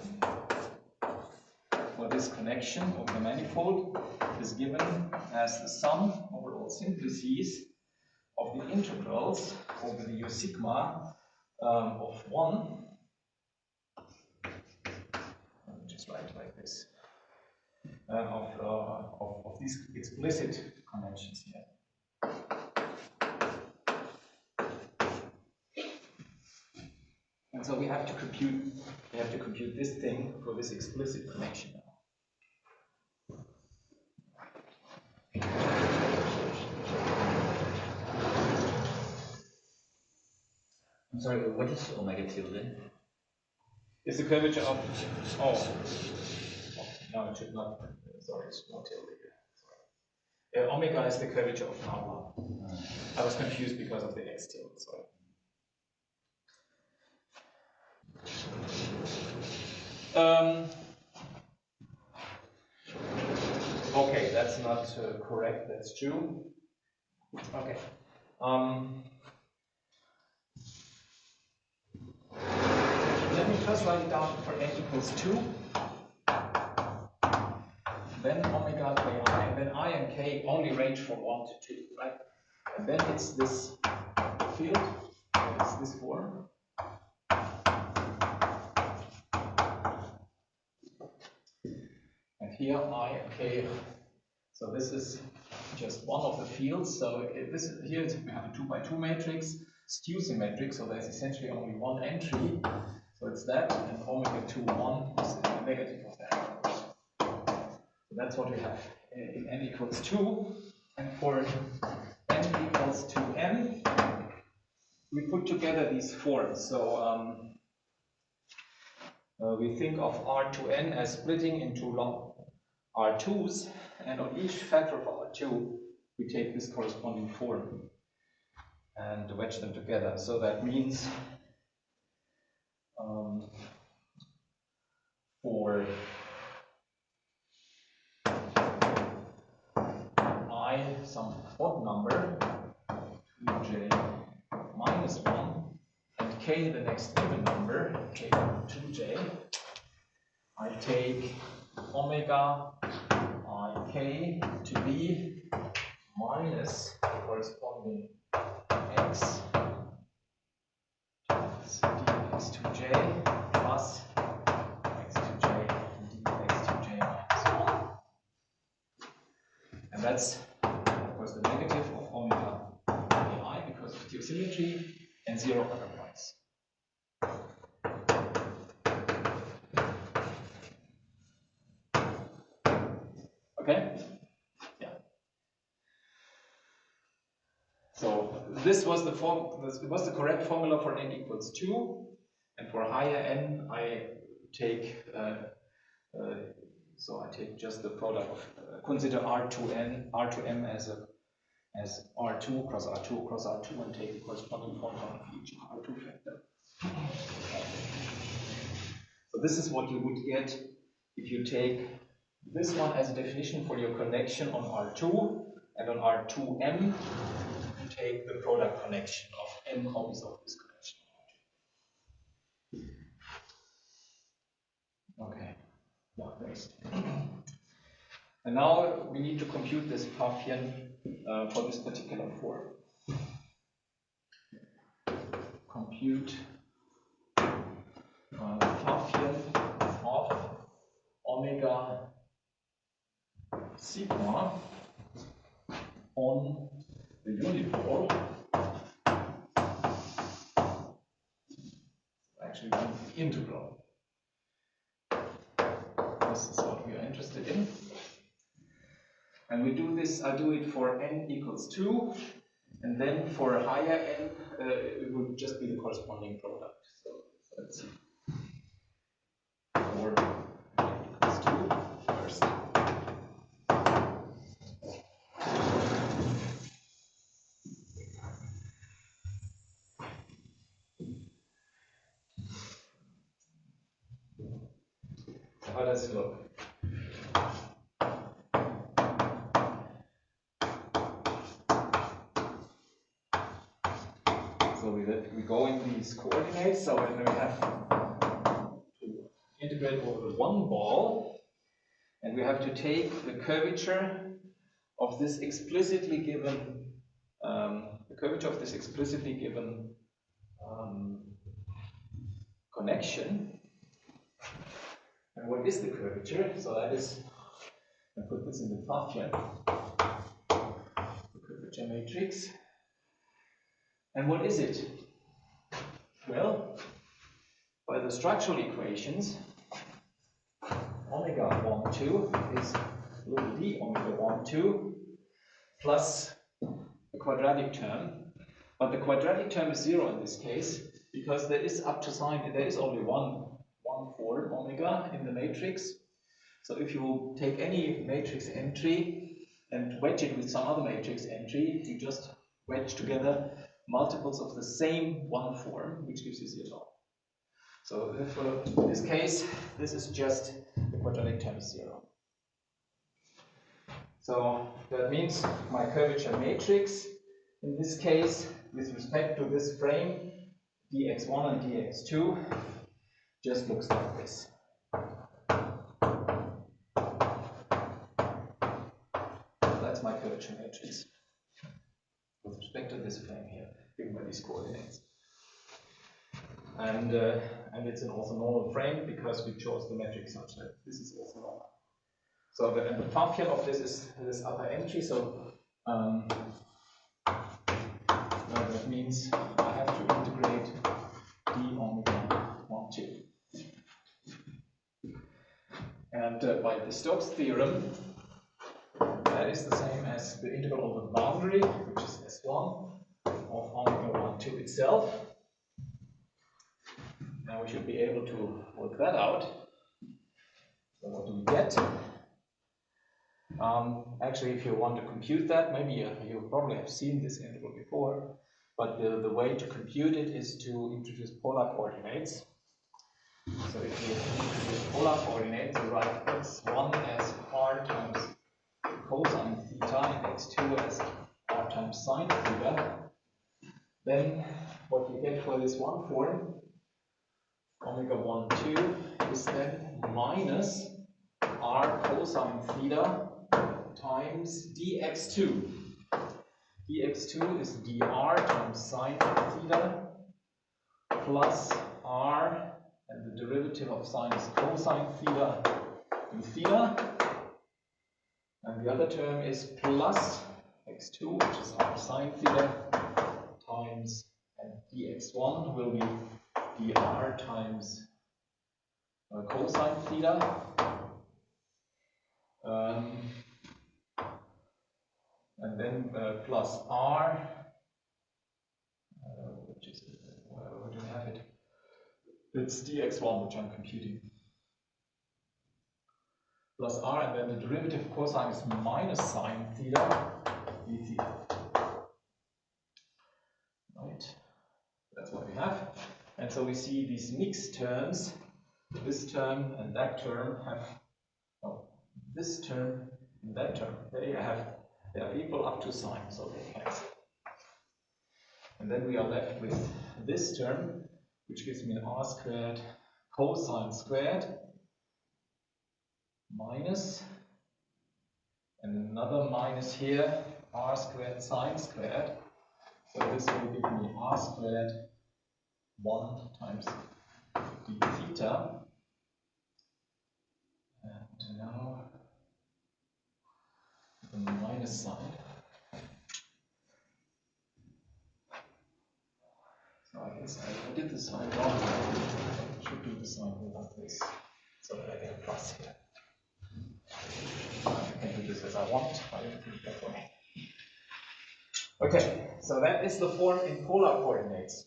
for this connection of the manifold is given as the sum over all simplices of the integrals over the U sigma of 1. Let me just write it like this. Of these explicit conventions here. And so we have to compute this thing for this explicit connection now. I'm sorry, what is omega tilde? It's the curvature of no, it should not. Sorry, it's not tilde here. Sorry. Omega is the curvature of nabla. I was confused because of the x tilde. Sorry. Okay, that's not correct. That's true. Okay. Let me first write it down for n equals 2. Then omega k I, and then I and k only range from 1 to 2, right? And then it's this field, it's this form. And here I and k. So this is just one of the fields. So here we have a 2 by 2 matrix, skew symmetric, so there's essentially only one entry. So it's that, and omega 2, 1 is the negative of that. So that's what we have in n equals 2. And for n equals equals to n, we put together these forms. So we think of R2n as splitting into long R2s, and on each factor of R2, we take this corresponding form and wedge them together. So that means for I some odd number, 2j minus 1, and k the next even number, k 2j, I take omega ik to be minus the corresponding x times dx2j plus x2j dx2j minus 1. And that's, of course, the negative of omega ai because of geosymmetry, and 0 otherwise. Okay? Yeah. So this was the correct formula for n equals 2, and for higher n I take so I take just the product of consider R2m as R2 cross R2 cross R2 and take the corresponding formula of each R2 factor. So this is what you would get if you take this one as a definition for your connection on R2, and on R2m you take the product connection of m copies of this connection. Okay, yeah, next. And now we need to compute this Pfaffian for this particular form. Compute Pfaffian of omega sigma on the unipole. Actually, on the integral. This is what we are interested in. And we do this, I do it for n equals 2, and then for higher n, it would just be the corresponding product. So let's see. For n equals 2 first. How does it look? So we go in these coordinates, so when we have to integrate over one ball, and we have to take the curvature of this explicitly given connection. And what is the curvature? So that is, I put this in the Pfaffian, the curvature matrix. And what is it? Well, by the structural equations, omega 1, 2 is little d omega 1, 2 plus the quadratic term. But the quadratic term is 0 in this case, because there is only one form omega in the matrix. So if you take any matrix entry and wedge it with some other matrix entry, you just wedge together multiples of the same one form, which gives you 0. So in this case, this is just the quadratic term is 0. So that means my curvature matrix, in this case, with respect to this frame, dx1 and dx2, just looks like this. That's my curvature matrix with respect to this frame here, given by these coordinates. And it's an orthonormal frame because we chose the metric such that this is orthonormal. So the Pfaffian of this is this upper entry. So that means I have to integrate d omega 1, 2. And by the Stokes theorem, that is the same as the integral over the boundary, which is dx1 of omega 1 to itself. Now we should be able to work that out. So what do we get? Actually, if you want to compute that, maybe you probably have seen this integral before, but the way to compute it is to introduce polar coordinates. So if you introduce polar coordinates, you write x1 as r times cosine theta and x2 as r times sine theta. Then what you get for this one form, omega 1, 2, is then minus r cosine theta times dx2. dx2 is dr times sine theta plus r, and the derivative of sine is cosine theta d theta. And the other term is plus x2, which is r sine theta, times, and dx1 will be dr times cosine theta. And then plus r, which is, where do I have it? It's dx1, which I'm computing. Plus r, and then the derivative of cosine is minus sine theta d theta. Right? That's what we have. And so we see these mixed terms, this term and that term have, oh, this term and that term, they are equal up to sine, so they cancel. And then we are left with this term, which gives me an r squared cosine squared minus, and another minus here, r squared sine squared. So this will give me r squared 1 times d theta. And now the minus sign. So I guess I did the sign wrong. I should do the sign without this, so that I get a plus here. I can do this as I want. I don't think that way. Okay, so that is the form in polar coordinates.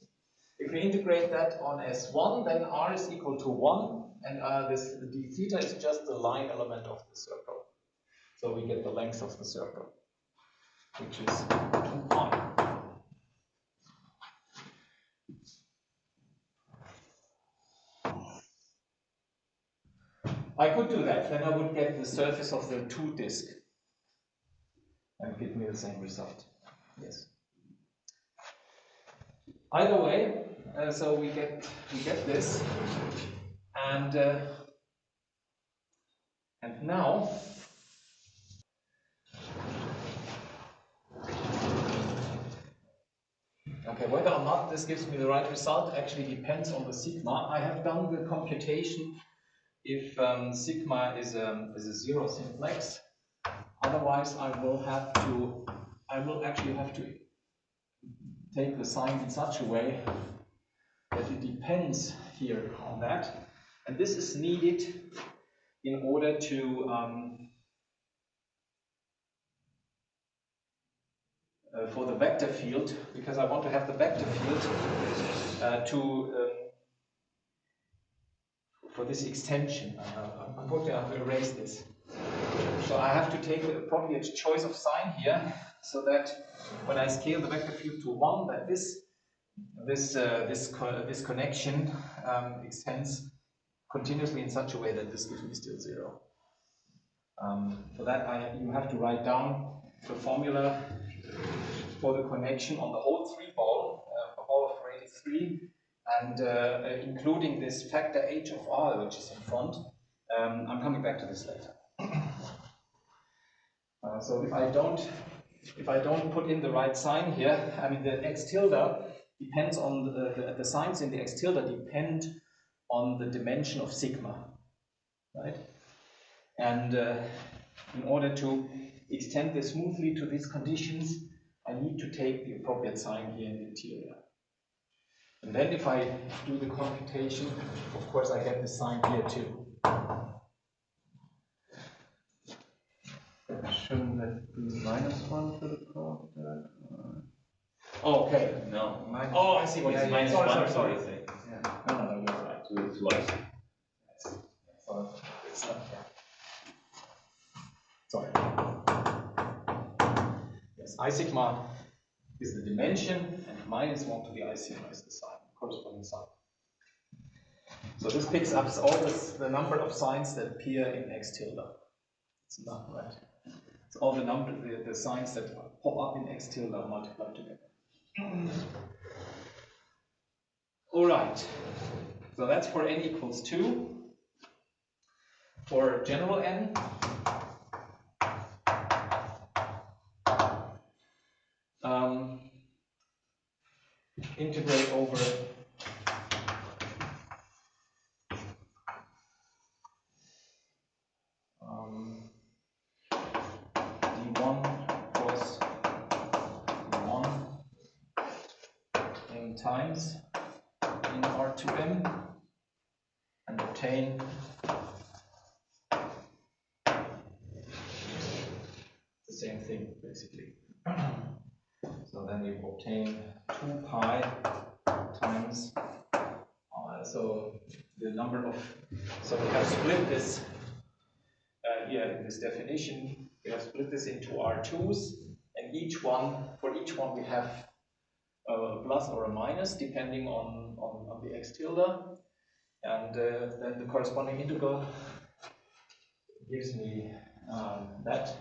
If we integrate that on S1, then r is equal to 1, and this d theta is just the line element of the circle. So we get the length of the circle, which is 2 pi. I could do that, then I would get the surface of the 2 disk and give me the same result. Yes. Either way, so we get this, and now okay, whether or not this gives me the right result actually depends on the sigma. I have done the computation if sigma is a zero simplex. Otherwise, I will actually have to take the sign in such a way that it depends here on that, and this is needed in order to for the vector field, because I want to have the vector field for this extension. Unfortunately, I have to erase this. So I have to take the appropriate choice of sign here, so that when I scale the vector field to 1, that this connection extends continuously in such a way that this gives me still 0. For that, you have to write down the formula for the connection on the whole 3-ball, a ball of radius 3, and including this factor h of r, which is in front. I'm coming back to this later. So if I don't put in the right sign here, I mean the x tilde depends on the signs in the x tilde depend on the dimension of sigma, right? And in order to extend this smoothly to these conditions, I need to take the appropriate sign here in the interior. And then if I do the computation, of course I get the sign here too. Shouldn't that be -1 to the power of that? Oh, okay. No. Oh, I see what It's you minus sorry, 1 sorry, to sorry. the thing. No, you're right. To us. It's not fair. Sorry. Yes, I sigma is the dimension, and minus 1 to the I sigma is the sign, corresponding sign. So this picks up all the number of signs that appear in X tilde. It's not right. It's all the signs that pop up in X tilde are multiplied together. All right. So that's for n equals 2. For general n, integrate over d1 cross d1 n times in R2m and obtain the same thing basically. So then you obtain 2 pi times so the number of, so we have split this here in this definition, we have split this into R2s, and for each one we have a plus or a minus depending on the X tilde, and then the corresponding integral gives me that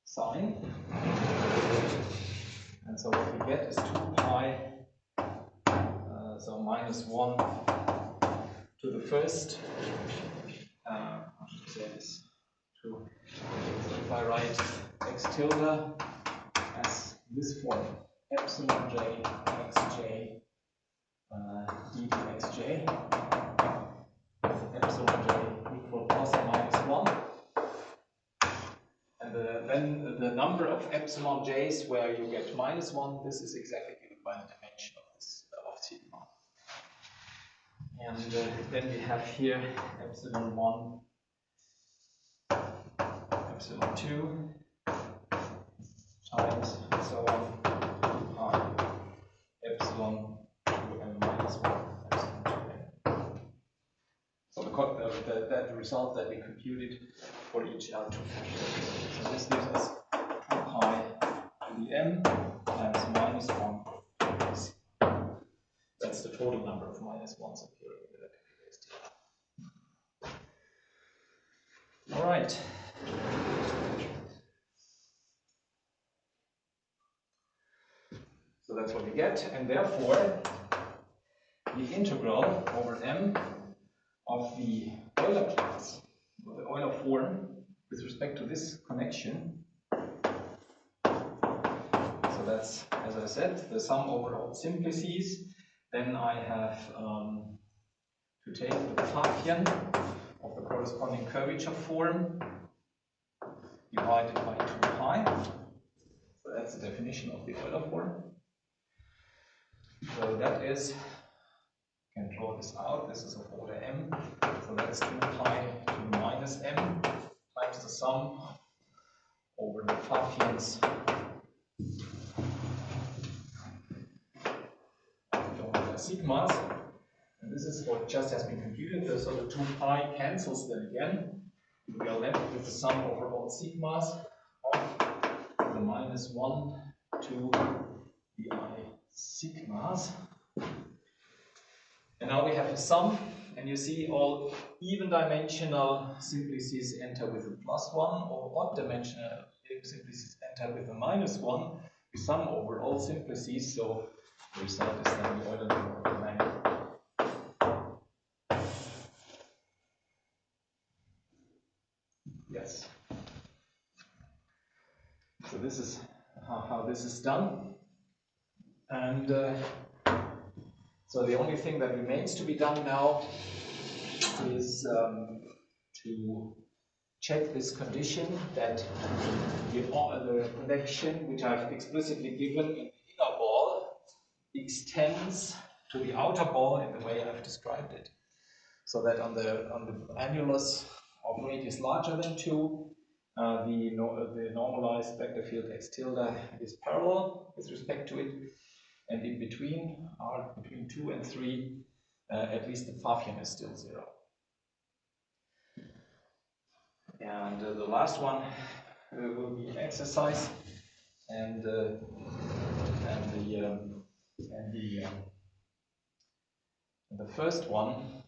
sign, and so what we get is 2 pi, so minus 1 to the first, how should I say this? So if I write X tilde as this form, epsilon j xj d xj, epsilon j equal plus or minus 1, and then the number of epsilon j's where you get minus 1, this is exactly given by the dimension of this of sigma. And then we have here epsilon 1, epsilon 2 times and so on, 2 pi epsilon 2m minus 1 epsilon 2m. So that result that we computed for each L2 factor. So this gives us 2 pi to the m times minus 1 to the c. That's the total number of minus 1s appearing in the calculation. All right. So that's what we get, and therefore the integral over m of the Euler class, or the Euler form, with respect to this connection. So that's, as I said, the sum over all simplices. Then I have to take the Pfaffian of the corresponding curvature form divided by 2 pi. So that's the definition of the Euler form. So that is, you can draw this out, this is of order m. So that's 2 pi to the minus m times the sum over the Pfaffians over the sigmas. And this is what just has been computed. So the 2 pi cancels then again. We are left with the sum over all sigmas of the minus 1 to the I sigmas. And now we have a sum, and you see all even dimensional simplices enter with a plus 1, or odd dimensional simplices enter with a minus 1. We sum over all simplices, so the result is then the Euler number of the manifold. Yes. So this is how this is done. And so the only thing that remains to be done now is to check this condition that the connection which I've explicitly given in the inner ball extends to the outer ball in the way I've described it. So that on the annulus of radius larger than 2, the normalized vector field x tilde is parallel with respect to it, and in between, between 2 and 3, at least the Pfaffian is still 0. And the last one will be an exercise, and the first one,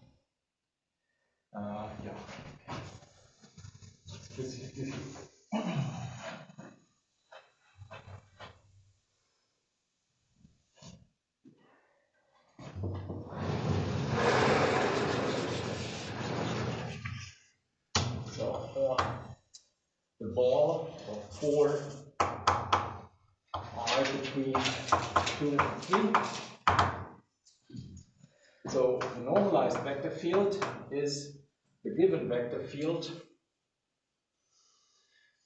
yeah. So on the ball of 4 are between 2 and 3. So the normalized vector field is the given vector field.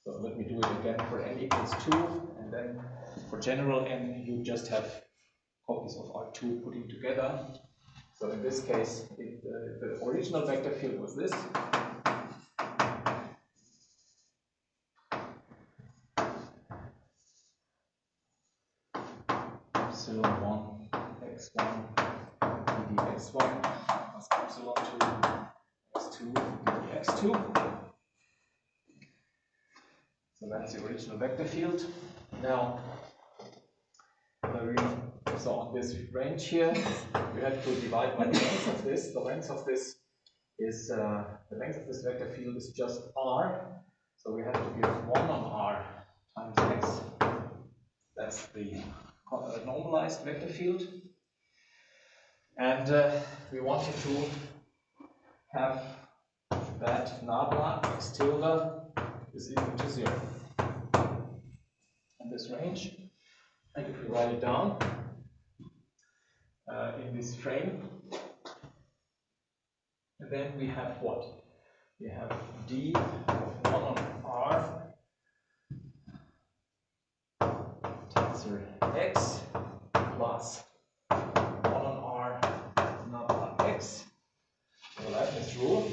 So let me do it again for n equals 2, and then for general n you just have copies of R2 putting together. So in this case, the original vector field was this. Epsilon 1 x1 dd x1 plus epsilon 2 x2 dd x2. So that's the original vector field. Now, so on this range here, we have to divide by the length of this. The length of this is the length of this vector field is just r. So we have to give 1 on r times x. That's the normalized vector field. And we wanted to have that nabla x tilde is equal to 0. And this range, and if we write it down in this frame, and then we have what? We have d of 1 on r tensor x plus 1 on r nabla x. The Leibniz rule.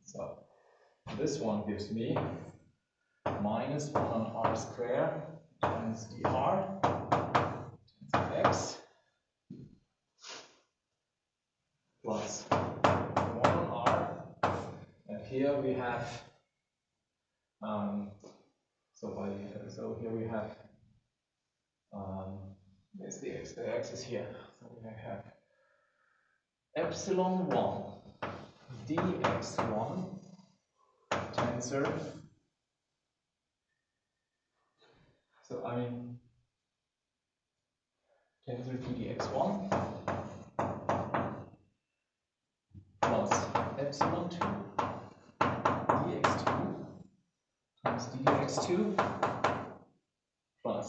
So this one gives me minus 1 on r squared times dr times x plus 1 on r, and here we have so here we have there's the x is here, so we have epsilon 1 dx1 tensor. So I mean tensor ddx1 plus epsilon 2 dx2 times ddx2 plus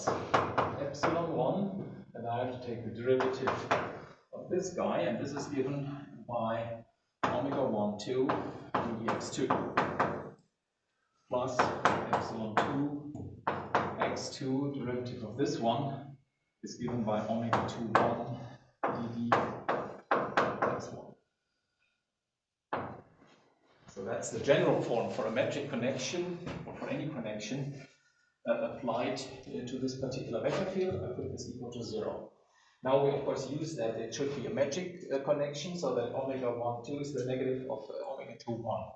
epsilon 1, and I have to take the derivative of this guy, and this is given by omega 1 2 dx2 plus epsilon 2 x2, derivative of this one is given by omega 2 1 dd x1. So that's the general form for a metric connection, or for any connection applied to this particular vector field. I put this equal to 0. Now we of course use that it should be a metric connection, so that omega 1 2 is the negative of omega 2 1.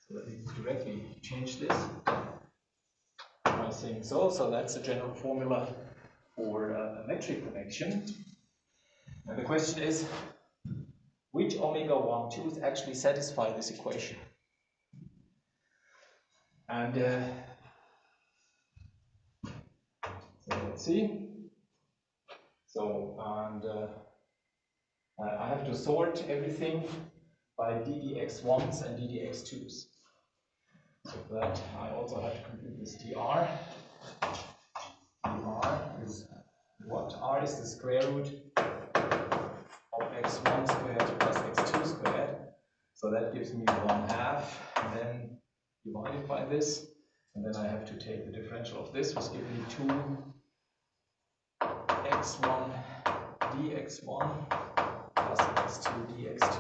So let me directly change this by saying so. So that's the general formula for a metric connection. And the question is, which omega 1 2's actually satisfy this equation? And so let's see. So, and I have to sort everything by ddx1s and ddx2s. So for that I also have to compute this dr. dr is what? R is the square root of x1 squared plus x2 squared. So that gives me 1/2, and then divided by this, and then I have to take the differential of this, which gives me 2x1 dx1 plus x2 dx2.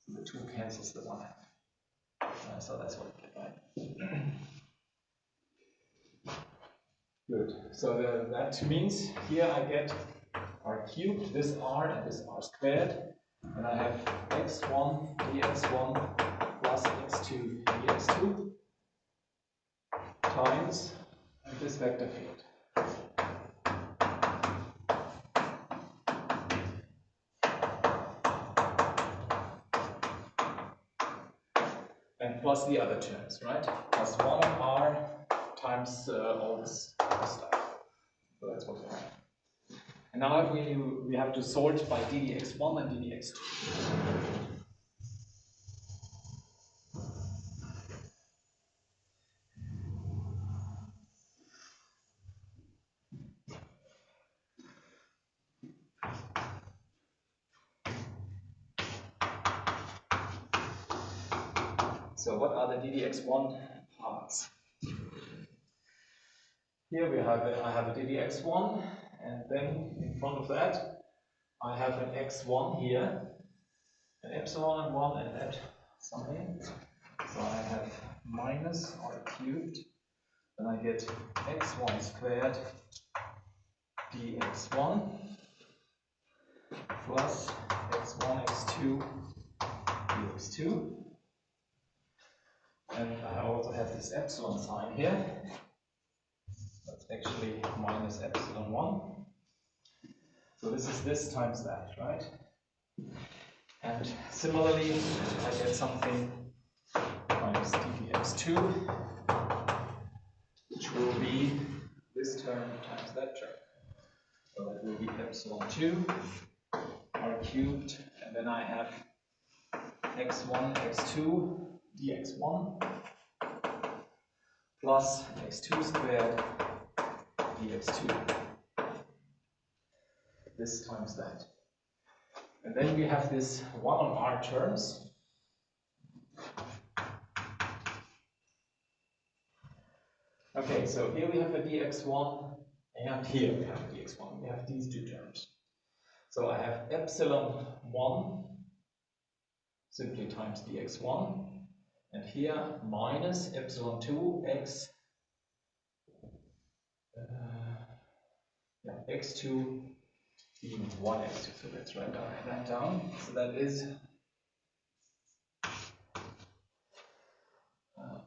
So the 2 cancels the 1 half. So that's what we get, right? Good. So that means here I get r cubed, this r and this r squared, and I have x1 dx1 plus x2 dx2 times this vector field. And plus the other terms, right? Plus 1 of r times all this other stuff. So that's what we have. And now we have to sort by ddx1 and ddx2. So what are the ddx1 parts? Here I have a ddx1, and then in front of that I have an x1 here, an epsilon and 1 and that something. So I have minus r cubed, then I get x1 squared dx1 plus x1 x2 dx2. And I also have this epsilon sign here. That's actually minus epsilon 1. So this is this times that, right? And similarly, I get something minus ddx2, which will be this term times that term. So that will be epsilon 2 r cubed, and then I have x1 x2 dx1 plus x2 squared dx2. This times that. And then we have this 1 on r terms. Okay, so here we have a dx1, and here we have a dx1. We have these two terms. So I have epsilon 1 simply times dx1, and here minus epsilon 2 x x2 being 1x2. So let's write that down. So that is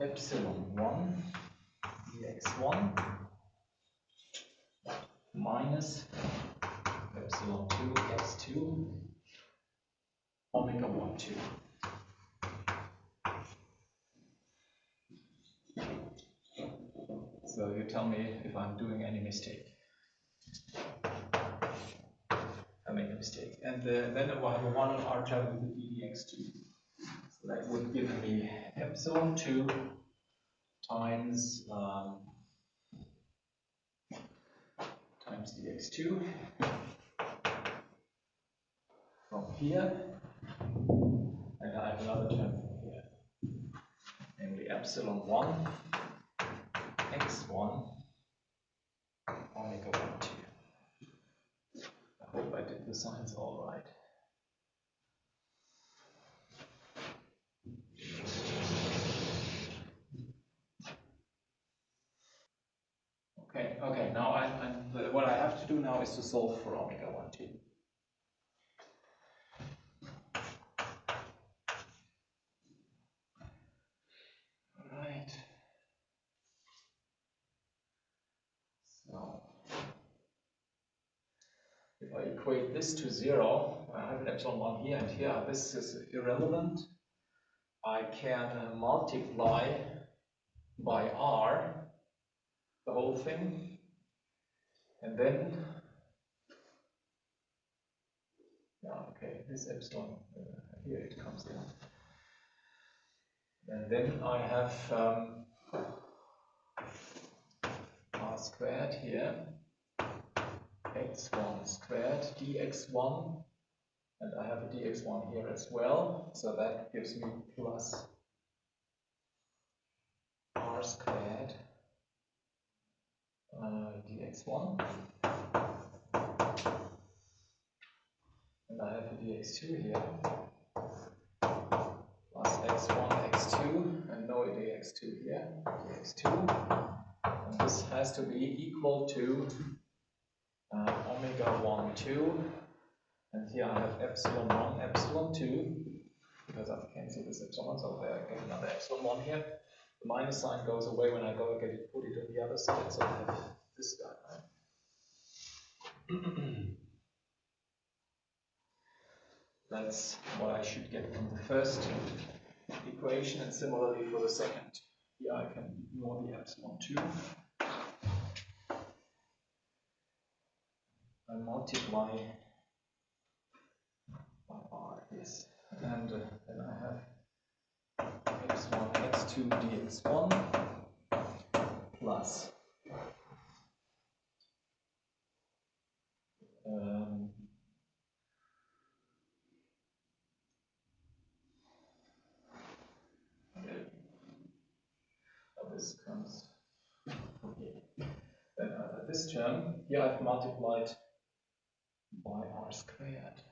epsilon 1 dx1 minus epsilon 2 x2 omega 1 2. So you tell me if I'm doing any mistake. I make a mistake. And then I have a 1 on r term with the ddx2. So that would give me epsilon 2 times times dx2 from here, and I have another term from here, namely epsilon 1 x1 omega 1 2. I hope I did the signs all right. Okay, now what I have to do now is to solve for omega 1 2. Right. So if I equate this to 0, I have an epsilon 1 here and here, this is irrelevant. I can multiply by r the whole thing, and then, this epsilon, here it comes down. And then I have r squared here, x1 squared dx1, and I have a dx1 here as well, so that gives me plus r squared dx1, and I have a dx2 here, x1, x2, and no dx2 here, dx2. And this has to be equal to omega 1, 2. And here I have epsilon 1, epsilon 2, because I've cancelled this epsilon, so I get another epsilon 1 here. The minus sign goes away when I go get it, put it on the other side, so I have this guy, right? That's what I should get from the first equation, and similarly for the second. Here I can ignore the epsilon 2. I multiply by r, yes. And then I have x1, x2 dx1 plus this comes from here. Then this term, here I've multiplied by r squared.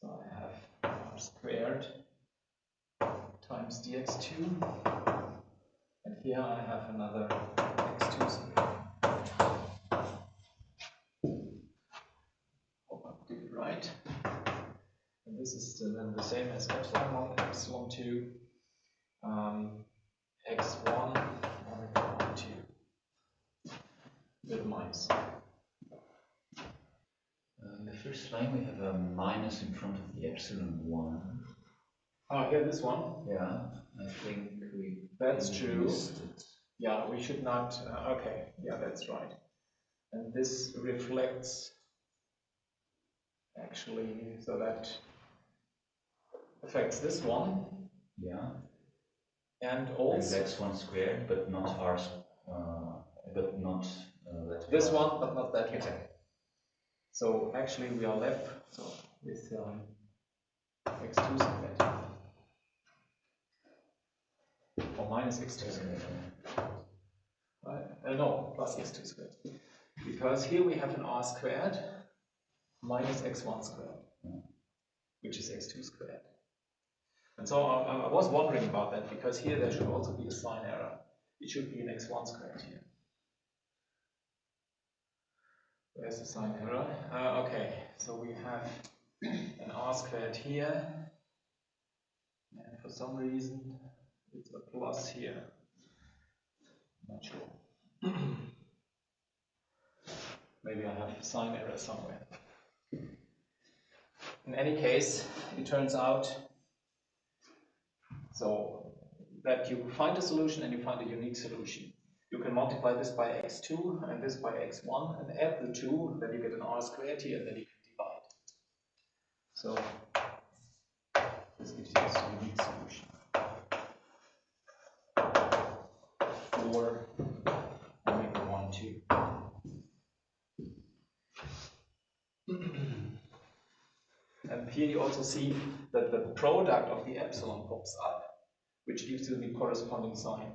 So I have r squared times dx2, and here I have another x2 squared. Hope I did it right. And this is then the same as epsilon 1, epsilon 2, x1, omega 1, 2, with a minus. In the first line we have a minus in front of the epsilon 1. Oh, here this one? Yeah, I think we... That's true. Yeah, we should not... okay, yeah, that's right. And this reflects, actually, so that affects this one. Yeah. And also... And that's 1 squared, but not r, but not that this one, but not that one. So actually we are left with x2 squared. Or minus x2 squared. Right? No, plus x2 squared. Because here we have an r squared minus x1 squared, which is x2 squared. And so I was wondering about that, because here there should also be a sign error. It should be an x1 squared here. There's a sign error. Okay, so we have an r squared here, and for some reason it's a plus here. Not sure. Maybe I have a sign error somewhere. In any case, it turns out so that you find a solution and you find a unique solution. You can multiply this by x2 and this by x1 and add the two, then you get an r squared here, and then you can divide. So this gives you a unique solution for omega 1, 2. And here you also see that the product of the epsilon pops up, which gives you the corresponding sign.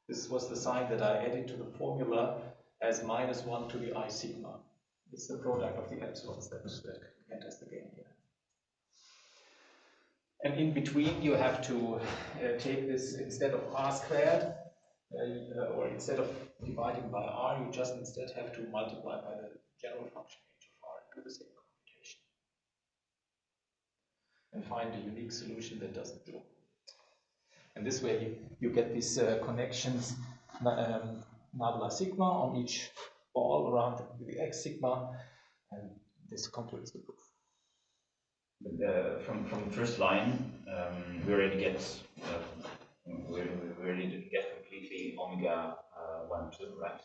This was the sign that I added to the formula as minus 1 to the I sigma. It's the product of the epsilons that enters the game here. And in between you have to take this, instead of r squared, or instead of dividing by r, you just instead have to multiply by the general function h of r and do the same computation. And find a unique solution that doesn't do. And this way you get these connections, nabla sigma on each ball around the x sigma, and this completes the proof. But from the first line, we already get completely omega 1, 2, right?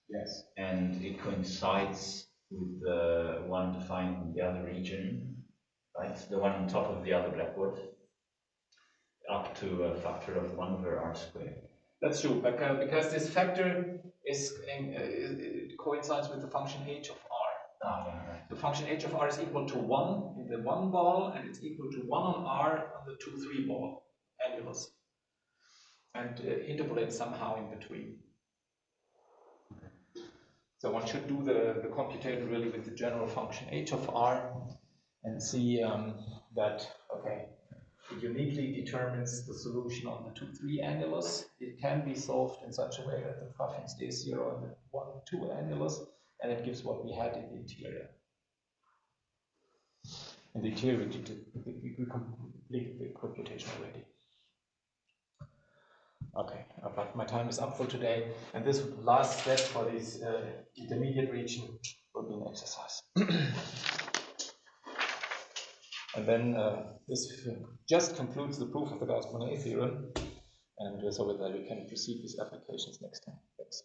Yes. And it coincides with the one defined in the other region, right? The one on top of the other blackboard, up to a factor of 1 over r squared. That's true, because this factor is it coincides with the function h of r. Ah, yeah, right. The function h of r is equal to 1 in the one ball, and it's equal to 1 on r on the 2, 3 ball annulus, and interpolate somehow in between. So one should do the computation really with the general function h of r and see that, okay, It uniquely determines the solution on the 2-3 annulus. It can be solved in such a way that the Pfäffchen stays 0 in the 1-2 annulus, and it gives what we had in the interior. In the interior, we completed the computation already. Okay, but my time is up for today, and this last step for this intermediate region will be an exercise. And then this just concludes the proof of the Gauss-Bonnet theorem, and so with that we can proceed with applications next time. Thanks.